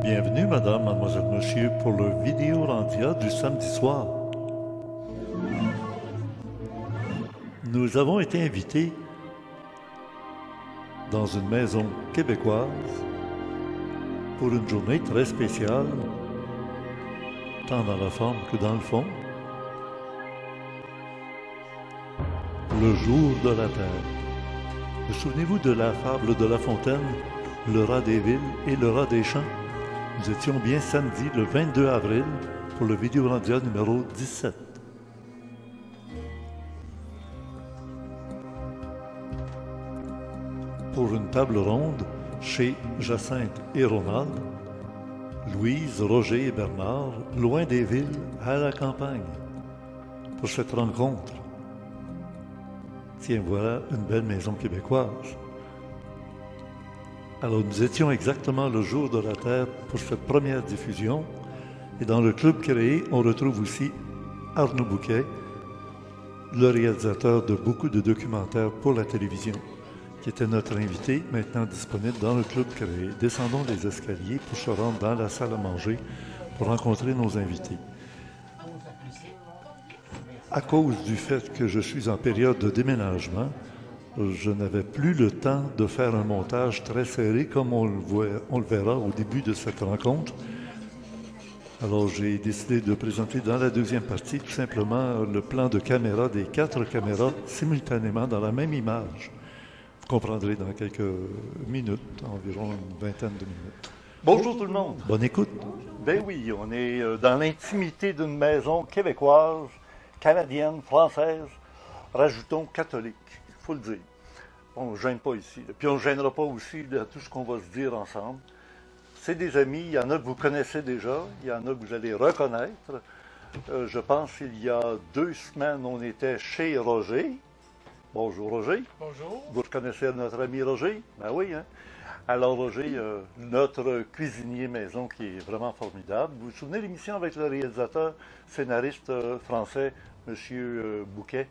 Bienvenue, madame, mademoiselle, monsieur, pour le vidéo rendia du samedi soir. Nous avons été invités dans une maison québécoise pour une journée très spéciale, tant dans la forme que dans le fond. Le jour de la Terre. Vous souvenez-vous de la fable de La Fontaine, le rat des villes et le rat des champs? Nous étions bien samedi, le 22 avril, pour le vidéo rendia numéro 17. Pour une table ronde, chez Jacinthe et Ronald, Louise, Roger et Bernard, loin des villes, à la campagne, pour cette rencontre. Tiens, voilà une belle maison québécoise. Alors, nous étions exactement le jour de la Terre pour cette première diffusion. Et dans le club créé, on retrouve aussi Arnaud Bouquet, le réalisateur de beaucoup de documentaires pour la télévision, qui était notre invité, maintenant disponible dans le club créé. Descendons les escaliers pour se rendre dans la salle à manger pour rencontrer nos invités. À cause du fait que je suis en période de déménagement, je n'avais plus le temps de faire un montage très serré comme on le verra au début de cette rencontre. Alors j'ai décidé de présenter dans la deuxième partie tout simplement le plan de caméra des 4 caméras simultanément dans la même image. Vous comprendrez dans quelques minutes, environ une vingtaine de minutes. Bonjour tout le monde. Bonne écoute. Ben oui, on est dans l'intimité d'une maison québécoise, canadienne, française, rajoutons catholique. Il faut le dire. On ne gêne pas ici. Puis on ne gênera pas aussi de tout ce qu'on va se dire ensemble. C'est des amis, il y en a que vous connaissez déjà, il y en a que vous allez reconnaître. Je pense qu'il y a 2 semaines, on était chez Roger. Bonjour Roger. Bonjour. Vous reconnaissez notre ami Roger? Ben oui, hein? Alors Roger, notre cuisinier maison qui est vraiment formidable. Vous vous souvenez de l'émission avec le réalisateur, scénariste français, M. Bouquet,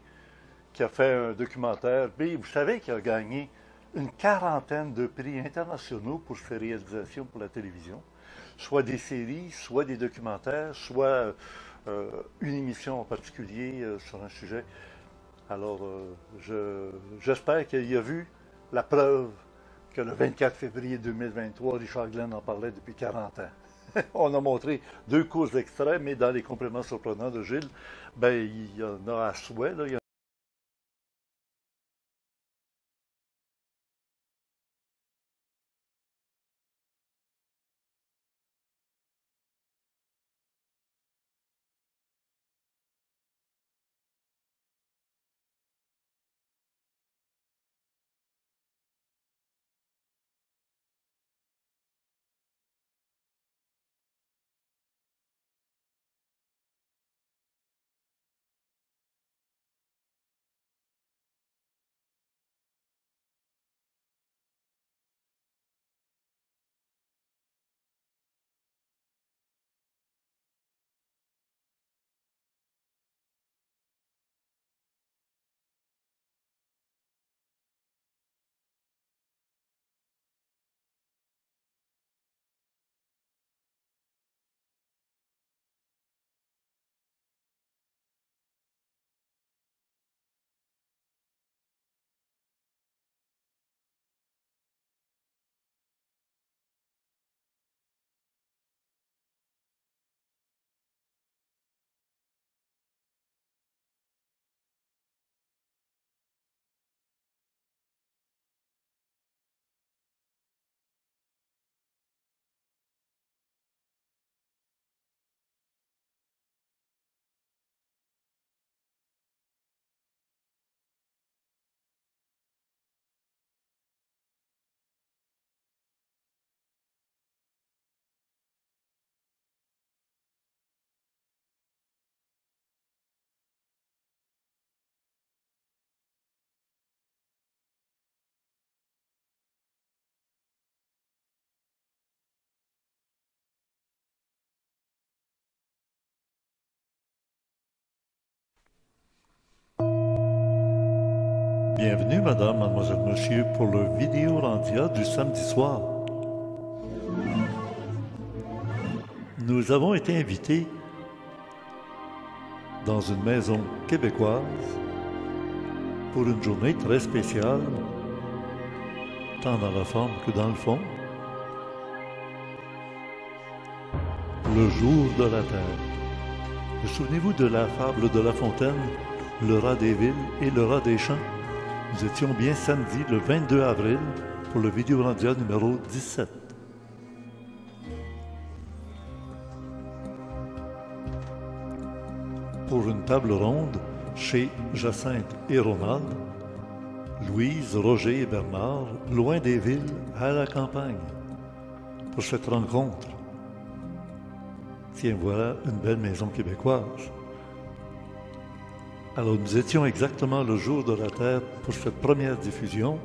qui a fait un documentaire. Puis vous savez qu'il a gagné une 40aine de prix internationaux pour ses réalisations pour la télévision, soit des séries, soit des documentaires, soit une émission en particulier sur un sujet. Alors, j'espère qu'il a vu la preuve que le 24 février 2023, Richard Glenn en parlait depuis 40 ans. On a montré 2 courts extraits, mais dans les compléments surprenants de Gilles, ben, il y en a à souhait. Là, bienvenue, madame, mademoiselle, monsieur, pour le vidéo rendia du samedi soir. Nous avons été invités dans une maison québécoise pour une journée très spéciale, tant dans la forme que dans le fond. Le jour de la Terre. Vous souvenez-vous de la fable de La Fontaine, le rat des villes et le rat des champs? Nous étions bien samedi, le 22 avril, pour le Vidéorandia numéro 17. Pour une table ronde chez Jacinthe et Ronald, Louise, Roger et Bernard, loin des villes, à la campagne, pour cette rencontre. Tiens, voilà une belle maison québécoise. Alors, nous étions exactement le jour de la Terre pour cette première diffusion.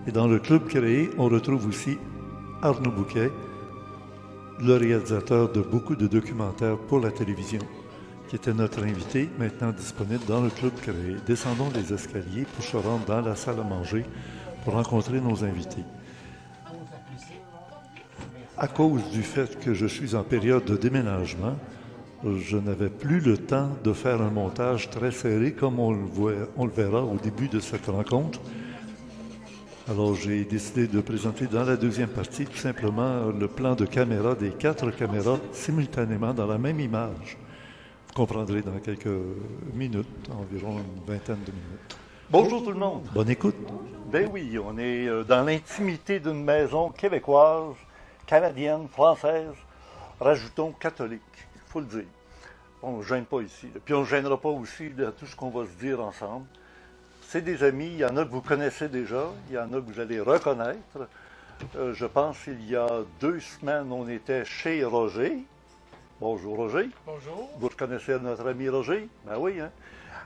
Et dans le club créé, on retrouve aussi Arnaud Bouquet, le réalisateur de beaucoup de documentaires pour la télévision, qui était notre invité, maintenant disponible dans le club créé. Descendons les escaliers pour se rendre dans la salle à manger pour rencontrer nos invités. À cause du fait que je suis en période de déménagement, je n'avais plus le temps de faire un montage très serré comme on le verra au début de cette rencontre. Alors j'ai décidé de présenter dans la deuxième partie tout simplement le plan de caméra des 4 caméras simultanément dans la même image. Vous comprendrez dans quelques minutes, environ une vingtaine de minutes. Bonjour tout le monde. Bonne écoute. Ben oui, on est dans l'intimité d'une maison québécoise, canadienne, française, rajoutons catholique, il faut le dire. On ne gêne pas ici. Puis on ne gênera pas aussi de tout ce qu'on va se dire ensemble. C'est des amis, il y en a que vous connaissez déjà, il y en a que vous allez reconnaître. Je pense qu'il y a 2 semaines, on était chez Roger. Bonjour Roger. Bonjour. Vous reconnaissez notre ami Roger? Ben oui, hein?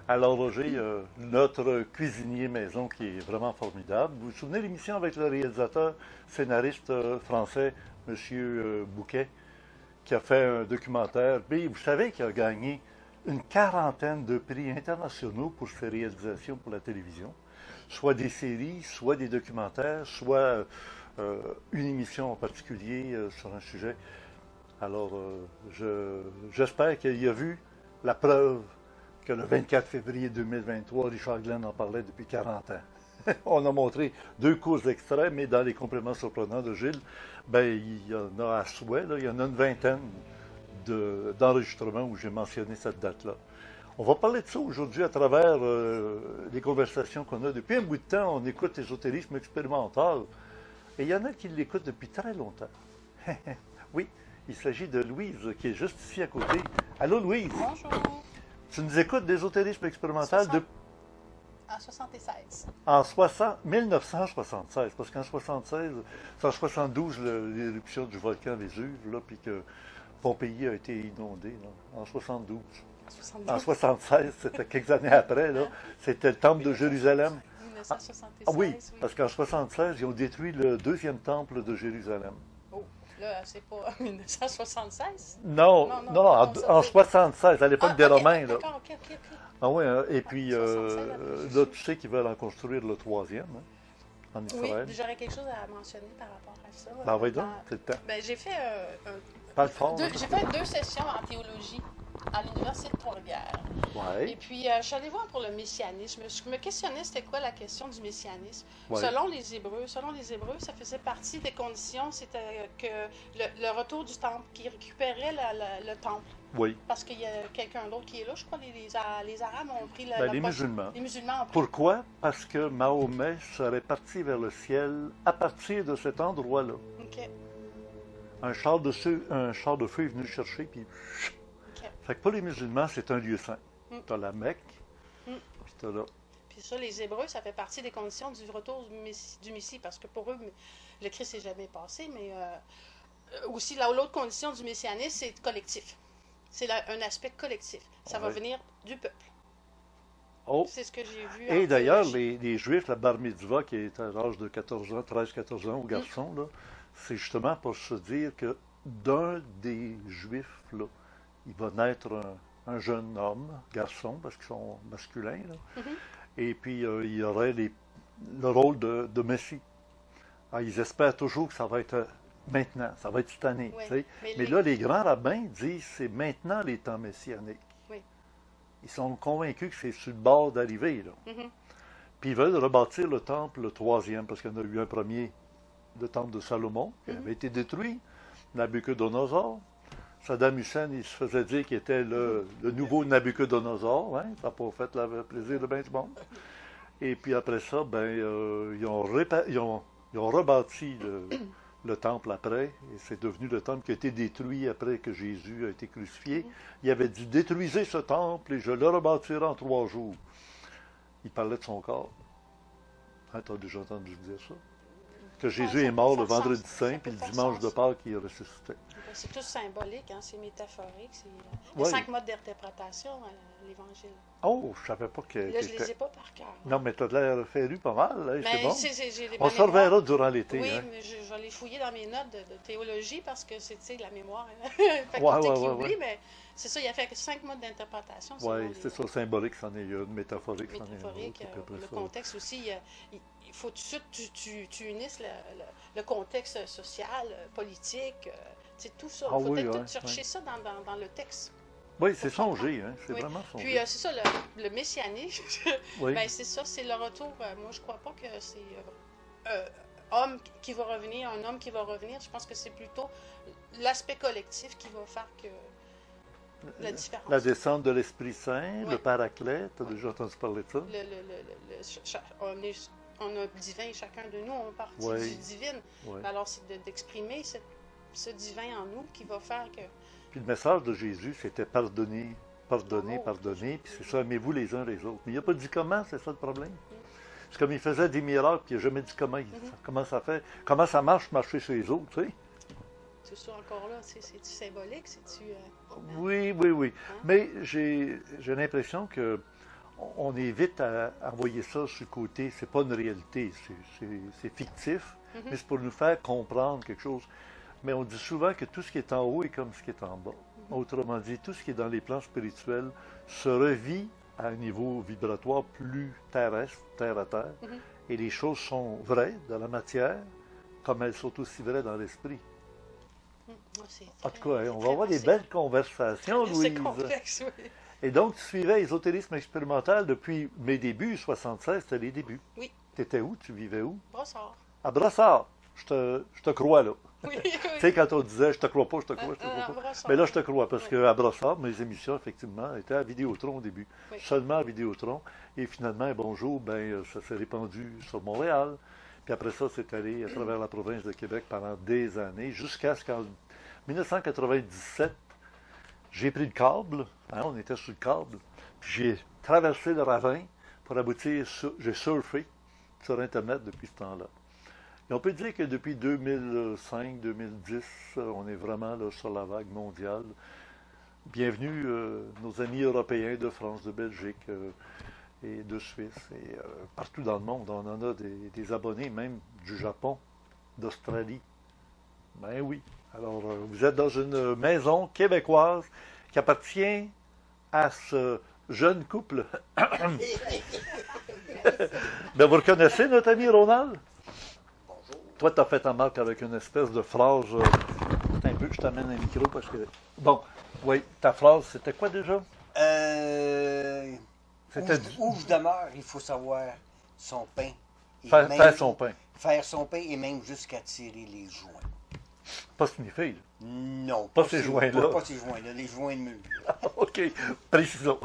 Alors Roger, notre cuisinier maison qui est vraiment formidable. Vous vous souvenez de l'émission avec le réalisateur, scénariste français, M. Bouquet, qui a fait un documentaire. Puis vous savez qu'il a gagné une 40aine de prix internationaux pour ses réalisations pour la télévision, soit des séries, soit des documentaires, soit une émission en particulier sur un sujet. Alors, j'espère qu'il a vu la preuve que le 24 février 2023, Richard Glenn en parlait depuis 40 ans. On a montré 2 courts extraits, mais dans les compléments surprenants de Gilles, ben, il y en a à souhait, là, il y en a une vingtaine d'enregistrements où j'ai mentionné cette date-là. On va parler de ça aujourd'hui à travers les conversations qu'on a. Depuis un bout de temps, on écoute l'ésotérisme expérimental. Et il y en a qui l'écoutent depuis très longtemps. Oui, il s'agit de Louise, qui est juste ici à côté. Allô, Louise? Bonjour. Tu nous écoutes d'ésotérisme expérimental En 76. En 1976, parce qu'en 76, c'est en 72 l'éruption du volcan Vésuve, là, puis que Pompéi a été inondé, là, en 72. En 76, c'était quelques années après, là, c'était le temple de Jérusalem. 1976. Ah oui, parce qu'en 76, ils ont détruit le 2e temple de Jérusalem. Oh, là, c'est pas 1976? Non, en 76, à l'époque des Romains. Là. D'accord, ok. Ah oui, hein, et puis là, tu sais qu'ils veulent en construire le 3e, hein, en Israël. Oui, j'aurais quelque chose à mentionner par rapport à ça. Ben oui, donc, c'est le temps. Ben, j'ai fait Parle fort. j'ai fait 2 sessions en théologie à l'Université de Trois-Rivières. Ouais. Et puis, je suis allée voir pour le messianisme. Je me questionnais c'était quoi la question du messianisme. Ouais. Selon les Hébreux, ça faisait partie des conditions, c'était que le retour du temple, qui récupérait le temple. Oui. Parce qu'il y a quelqu'un d'autre qui est là, je crois, les Arabes ont pris Les musulmans. Les musulmans ont pris. Pourquoi? Parce que Mahomet serait parti vers le ciel à partir de cet endroit-là. OK. Un char de feu est venu le chercher, puis... OK. Fait que pour les musulmans, c'est un lieu saint. T'as la Mecque, puis t'as là. Puis ça, les Hébreux, ça fait partie des conditions du retour du Messie, parce que pour eux, le Christ n'est jamais passé, mais aussi, l'autre condition du messianisme, c'est collectif. C'est un aspect collectif. Ça va venir du peuple. Oh. C'est ce que j'ai vu. Et d'ailleurs, les Juifs, la bar mitzvah, qui est à l'âge de 13-14 ans aux garçons, là, c'est justement pour se dire que d'un des Juifs, là, il va naître un jeune homme, garçon, parce qu'ils sont masculins, là. Et puis il y aurait le rôle de Messie. Alors, ils espèrent toujours que ça va être maintenant, ça va être cette année. Oui. Tu sais. Mais Mais les- là, les grands rabbins disent c'est maintenant les temps messianiques. Oui. Ils sont convaincus que c'est sur le bord d'arriver. Là. Mhm. Puis ils veulent rebâtir le temple, le troisième, parce qu'il y en a eu un premier, le temple de Salomon, qui avait été détruit. Nabucodonosor. Saddam Hussein, il se faisait dire qu'il était le nouveau Nabucodonosor. Hein? Ça n'a pas fait le plaisir de bien du monde. Et puis après ça, ils ont rebâti le temple après, et c'est devenu le temple qui a été détruit après que Jésus a été crucifié. Il avait dit, détruisez ce temple et je le rebâtirai en 3 jours. Il parlait de son corps. Hein, tu as déjà entendu dire ça? Que Jésus est mort le vendredi saint, puis le dimanche de Pâques, il est ressuscité. C'est tout symbolique, hein? C'est métaphorique. Il y a Oui. 5 modes d'interprétation à l'Évangile. Oh, je savais pas que... Là, je ne les ai pas par cœur. Non, mais tu as de l'air féru pas mal, hein, c'est Mais bon. j'ai On se reverra durant l'été. Oui, Hein. mais je vais les fouiller dans mes notes de théologie parce que c'est, tu sais, la mémoire, faculté Ouais, qui ouais, oublie, ouais. mais c'est ça, il y a fait 5 modes d'interprétation. Oui, c'est ça, symbolique, c'en est une, métaphorique, c'en est une Métaphorique, autre, puis après le ça. contexte aussi, il faut tout de suite tu unisses le contexte social, politique, c'est tout ça. Ah Il faut oui, peut-être ouais, tout chercher ouais. ça dans le texte. Oui, c'est songé, hein, c'est Oui. vraiment songé. Puis c'est ça, le messianisme, Oui. ben, c'est ça, c'est le retour. Moi, je crois pas que c'est homme qui va revenir, un homme qui va revenir. Je pense que c'est plutôt l'aspect collectif qui va faire que la différence. La descente de l'Esprit Saint, Oui. le Paraclet, tu as déjà entendu parler de ça? On a le divin, chacun de nous, on partit Oui. du divin. Oui. Alors, c'est d'exprimer ce divin en nous qui va faire que... Puis le message de Jésus, c'était pardonner, pardonner, Amour. pardonner, puis c'est ça, aimez-vous les uns les autres. Mais il n'a pas dit comment, c'est ça le problème. C'est comme il faisait des miracles, puis il n'a jamais dit comment, comment ça fait, comment ça marche marcher chez les autres, tu sais. Tout ça encore là, c'est-tu symbolique? C'est-tu... Oui, oui, oui. Hein? Mais j'ai l'impression que on est vite à envoyer ça sur le côté. C'est pas une réalité, c'est fictif, mais c'est pour nous faire comprendre quelque chose. Mais on dit souvent que tout ce qui est en haut est comme ce qui est en bas. Autrement dit, tout ce qui est dans les plans spirituels se revit à un niveau vibratoire plus terrestre, terre à terre. Et les choses sont vraies dans la matière, comme elles sont aussi vraies dans l'esprit. En tout cas, on va avoir des belles conversations, Louise. C'est complexe, oui. Et donc, tu suivais l'ésotérisme expérimental depuis mes débuts, 76, c'était les débuts. Oui. Tu étais où? Tu vivais où? Brossard. À Brossard. Je te crois, là. Oui, Tu sais, quand on disait je te crois pas, je te crois, je te crois pas. Brossard. Mais là, je te crois, parce qu'à Brossard, mes émissions, effectivement, étaient à Vidéotron au début. Oui. Seulement à Vidéotron. Et finalement, bonjour, ça s'est répandu sur Montréal. Puis après ça, c'est allé à travers la province de Québec pendant des années, jusqu'à ce qu'en 1997, j'ai pris le câble, hein, on était sur le câble, puis j'ai traversé le ravin pour aboutir, j'ai surfé sur Internet depuis ce temps-là. Et on peut dire que depuis 2005-2010, on est vraiment là, sur la vague mondiale. Bienvenue nos amis européens de France, de Belgique et de Suisse, et partout dans le monde. On en a des abonnés, même du Japon, d'Australie. Ben oui. Alors, vous êtes dans une maison québécoise qui appartient à ce jeune couple. Ben, vous reconnaissez notre ami Ronald? Bonjour. Toi, tu as fait ta marque avec une espèce de phrase. Attends un peu que je t'amène un micro parce que. Bon, oui, ta phrase, c'était quoi déjà? C'était Où je demeure, il faut savoir son pain. Et faire même- son pain. Faire son pain et même jusqu'à tirer les joints. Pas sniffer, là. Non. Pas ces joints-là. Pas ces joints-là, les joints de mur. OK, précisons.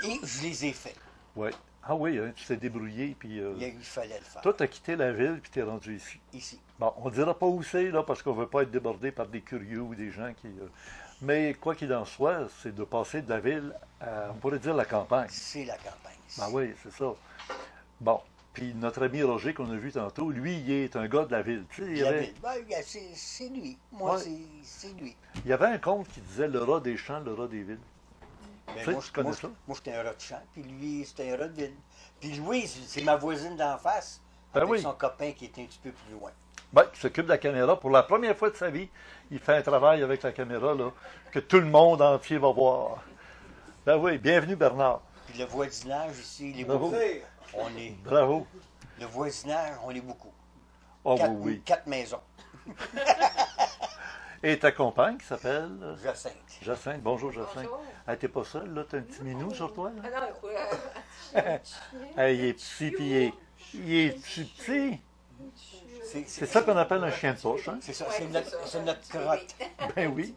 Et je les ai faits. Oui. Ah oui, hein, tu t'es débrouillé, puis. Il fallait le faire. Toi, tu as quitté la ville, puis tu es rendu ici. Ici. Bon, on ne dira pas où c'est, là, parce qu'on ne veut pas être débordé par des curieux ou des gens qui. Mais quoi qu'il en soit, c'est de passer de la ville à, on pourrait dire, la campagne. C'est la campagne. ici. Ben oui, c'est ça. Bon. Puis notre ami Roger qu'on a vu tantôt, lui, il est un gars de la ville. Tu sais, il y La avait, ville. Ben, c'est lui. Moi, Ouais. c'est lui. il y avait un conte qui disait le rat des champs, le rat des villes. Ben, Tu sais, tu connais ça? moi, j'étais un rat de champ, puis lui, c'était un rat de ville. Puis Louise, c'est ma voisine d'en face, Ben avec oui. son copain qui était un petit peu plus loin. Ben, il s'occupe de la caméra. Pour la première fois de sa vie, il fait un travail avec la caméra là, que tout le monde entier va voir. Ben oui, bienvenue Bernard. Puis le voisinage ici, il est Bravo. beaucoup. On est, Bravo. le voisinage, on est beaucoup. Oh Quatre, oui, oui. 4 maisons. Et ta compagne qui s'appelle Jacinthe. Jacinthe. Bonjour, Jacinthe. Bonjour. Ah, t'es pas seule, là? T'as un petit minou sur toi, là? Ah non, ouais. Ah, il est petit, puis il est petit. C'est ça qu'on appelle un chien de poche, hein? C'est ça, Ouais, c'est notre Petit crotte. bébé. Ben oui. Petit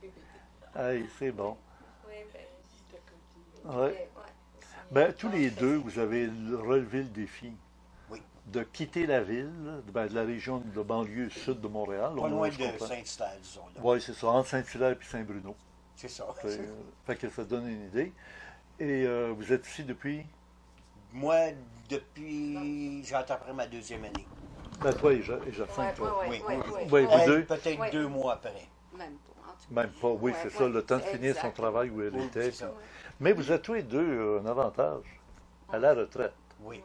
bébé. Hey, c'est bon. Oui, Ouais. ouais. Ben, tous les deux, vous avez relevé le défi Oui. de quitter la ville, de la région de banlieue sud de Montréal. Pas loin je de comprends. Saint-Hilaire, disons. Là. Oui, c'est ça, entre Saint-Hilaire et Saint-Bruno. C'est ça. Fait que ça donne une idée. Et vous êtes ici depuis, Moi, depuis, j'entends après ma deuxième année. ben, toi et Jacinthe, Ouais, toi. ouais, Oui. ouais, ouais. Oui, vous Elle, deux? peut-être Ouais. 2 mois après. Même pas, en tout cas. Même pas, oui, Ouais, c'est ça, ouais, le temps de finir son exact. travail où elle Oui, était. c'est ça. puis- Mais vous êtes tous les deux un avantage à la retraite. Oui. Ouais,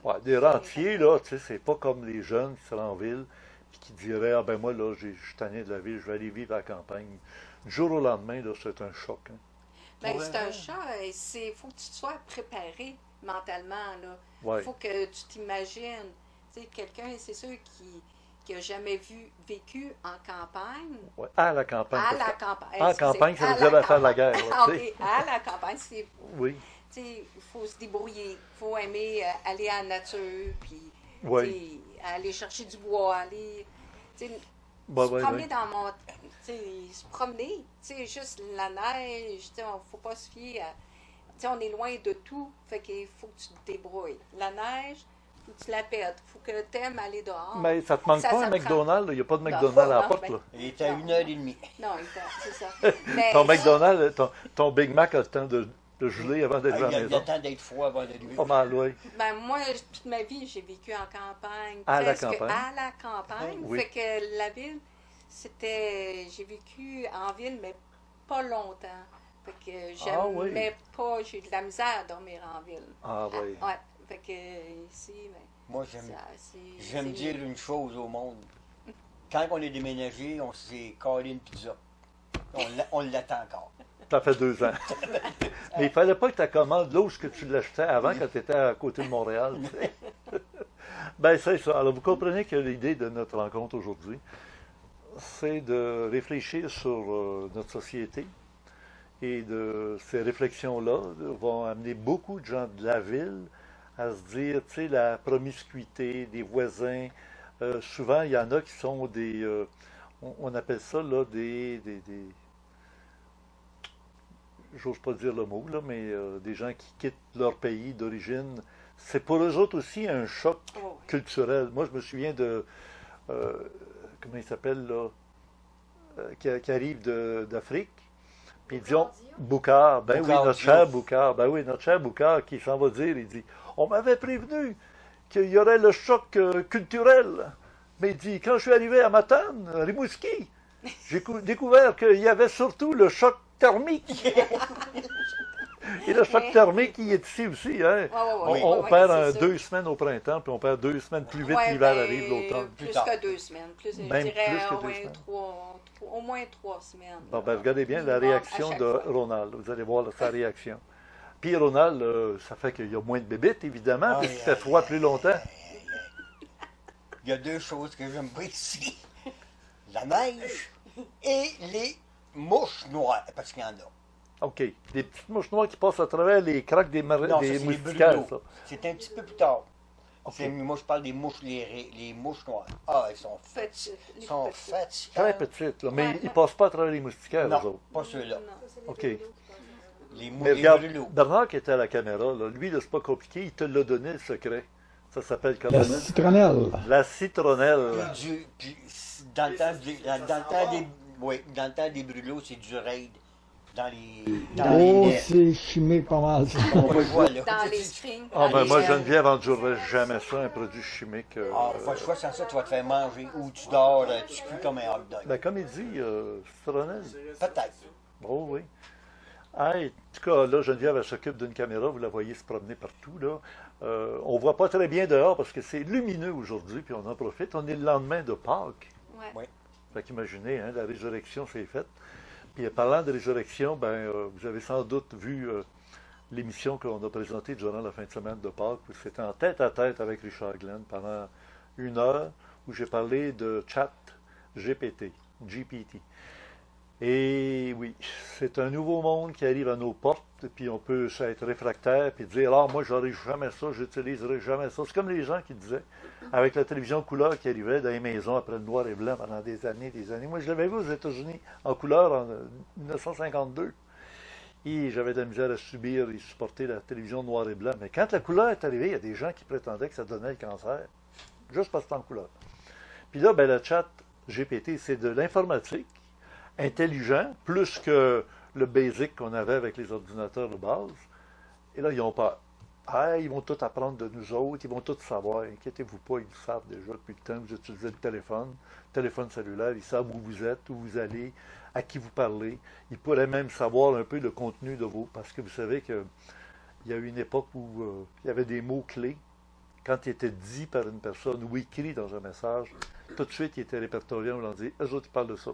ouais. Ouais, des rentiers, là, tu sais, c'est pas comme les jeunes qui seraient en ville puis qui diraient, ah ben moi, là, je suis tanné de la ville, je vais aller vivre à la campagne. Du jour au lendemain, là, c'est un choc. Hein. Ben, Ouais. c'est un chat, et il faut que tu te sois préparé mentalement, là. Ouais. Il faut que tu t'imagines. Tu sais, quelqu'un, c'est sûr, qui a jamais vécu en campagne. Ouais, à la campagne. À parce la que- campagne. En campagne, ça veut dire faire la guerre. là, Ah, tu sais. ok, à la campagne, c'est. Oui, Tu sais, il faut se débrouiller. Il faut aimer aller à la nature, puis oui. tu sais, aller chercher du bois, aller. Tu sais, Ouais, se ouais, promener ouais. dans mon. Tu sais, se promener. Tu sais, juste la neige, tu sais, faut pas se fier à. Tu sais, on est loin de tout, fait qu'il faut que tu te débrouilles. La neige, faut que tu la perdes. Faut que tu aimes aller dehors. Mais ça te manque Ça, pas ça un prend- McDonald's? Il n'y a pas de Non, McDonald's à la non, porte, ben- là. Il est à Non. 1h30. Non, c'est ça. Mais, Ton McDonald's, ton Big Mac a le temps de geler avant d'être à la Il a maison. le temps d'être froid avant de lui. Pas mal, oui. ben, moi, toute ma vie, j'ai vécu en campagne. À la presque campagne? À la campagne. Oui. Fait que la ville, c'était. J'ai vécu en ville, mais pas longtemps. Fait que Ah oui. j'aimais pas. J'ai eu de la misère à dormir en ville. Ah oui. Ouais. Fait que ici, ben, Moi, j'aime c'est dire une chose au monde. Quand on est déménagé, on s'est collé une pizza. On l'attend encore. Ça fait 2 ans. Mais il fallait pas que tu commandes l'eau que tu l'achetais avant quand tu étais à côté de Montréal. Tu sais. Ben, c'est ça. Alors, vous comprenez que l'idée de notre rencontre aujourd'hui, c'est de réfléchir sur notre société. Et ces réflexions-là vont amener beaucoup de gens de la ville à se dire, tu sais, la promiscuité des voisins. Souvent, il y en a qui sont des... on appelle ça, là, j'ose pas dire le mot, là, mais des gens qui quittent leur pays d'origine. C'est pour eux autres aussi un choc Oh, culturel. Moi, je me souviens de... comment il s'appelle, là? Qui arrive d'Afrique. Puis il dit, Boucard, ben oui, Boucard notre Diouf. cher Boucard, ben oui, notre cher Boucard qui s'en va dire, il dit, on m'avait prévenu qu'il y aurait le choc culturel. Mais il dit, quand je suis arrivé à Matane, Rimouski, j'ai découvert qu'il y avait surtout le choc thermique. Et le choc thermique, il est ici aussi. Hein? On perd 2 semaines au printemps, puis on perd 2 semaines plus vite, l'hiver arrive, l'automne. Plus tard. que 2 semaines. Je Même dirais plus que au 2 moins semaines. au moins 3 semaines. Bon, ben, regardez bien la Minimum à réaction chaque de fois. Ronald. Vous allez voir sa réaction. Puis Ronald, ça fait qu'il y a moins de bébites, évidemment, Aïe, puis qu'il fait aïe, froid aïe, plus longtemps. Il y a 2 choses que j'aime pas ici. La neige et les mouches noires, parce qu'il y en a. OK. Des petites mouches noires qui passent à travers les craques des, Non, ça, des c'est les moustiquaires, ça. brûlots. C'est un petit peu plus tard. OK. Moi, je parle des mouches, les mouches noires. Ah, elles sont Les sont petites. fatigantes. Très petites, là, mais Ouais. ils ne passent pas à travers les moustiquaires, eux Non, autres. pas ceux-là. Non. OK. Les Mais les regarde, brûlots. Bernard qui était à la caméra, là, lui, là, c'est pas compliqué, il te l'a donné le secret. Ça s'appelle comment? La citronnelle. La citronnelle. Puis dans le temps, dans le temps des brûlots, c'est du raid. Dans Oh, les c'est chimique pas mal. ça. on le voit, là. Dans les strings. Ah, dans ben les moi, gels. Geneviève, endurerait jamais ça, un produit chimique. Ah, faut le choix sans ça, tu vas te faire manger. Ou tu dors, tu cuis comme un hot dog. Ben, comme il dit, citronnelle. Peut-être. Oh oui. Hey, en tout cas, là, Geneviève, elle s'occupe d'une caméra, vous la voyez se promener partout, là. On ne voit pas très bien dehors parce que c'est lumineux aujourd'hui, puis on en profite. On est le lendemain de Pâques. Ouais. Ouais. Fait qu'imaginez, hein, la résurrection, c'est faite. Puis parlant de résurrection, ben, vous avez sans doute vu l'émission qu'on a présentée durant la fin de semaine de Pâques, où c'était en tête à tête avec Richard Glenn pendant 1 heure, où j'ai parlé de chat GPT. Et oui, c'est un nouveau monde qui arrive à nos portes, puis on peut être réfractaire, puis dire, ah, moi, j'aurai jamais ça, j'utiliserai jamais ça. C'est comme les gens qui disaient, avec la télévision couleur qui arrivait dans les maisons après le noir et blanc pendant des années, des années. Moi, je l'avais vu aux États-Unis en couleur en 1952. Et j'avais de la misère à subir et supporter la télévision noir et blanc. Mais quand la couleur est arrivée, il y a des gens qui prétendaient que ça donnait le cancer, juste parce que c'est en couleur. Puis là, ben, le chat GPT, c'est de l'informatique, intelligent, plus que le basic qu'on avait avec les ordinateurs de base. Et là, ils ont peur. Ah, ils vont tout apprendre de nous autres, ils vont tout savoir. Inquiétez-vous pas, ils le savent déjà depuis le temps que vous utilisez le téléphone cellulaire, ils savent où vous êtes, où vous allez, à qui vous parlez. Ils pourraient même savoir un peu le contenu de vous, parce que vous savez qu'il y a eu une époque où il y avait des mots-clés. Quand ils étaient dit par une personne ou écrit dans un message, tout de suite, ils étaient répertoriés, on leur dit, eux autres, ils parlent de ça.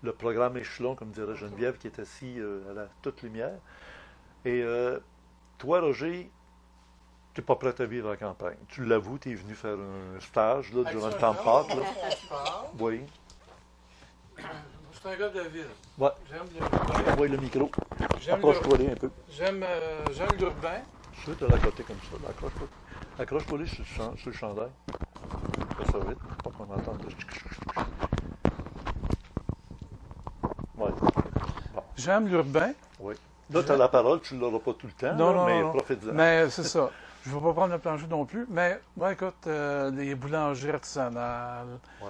Le programme échelon, comme dirait Geneviève, qui est assis à la toute lumière. Et toi, Roger, tu n'es pas prêt à vivre en campagne. Tu l'avoues, tu es venu faire un stage là, durant le temps de Pâques. Oui. C'est un gars de la ville. Ouais. J'aime l'urbain. Envoie le micro. J'aime Approche-toi un peu. J'aime l'urbain. Je vais te la côté comme ça. Accroche-toi. Accroche-toi sur le chandail. Fais ça vite. Pas qu'on entende de... Ouais. Bon. J'aime l'urbain. Oui. Là, tu as la parole, tu ne l'auras pas tout le temps, Non, là, non, mais non. profite-en. Mais c'est ça. Je ne vais pas prendre le plancher non plus. Mais moi, écoute, les boulangeries artisanales, Ouais.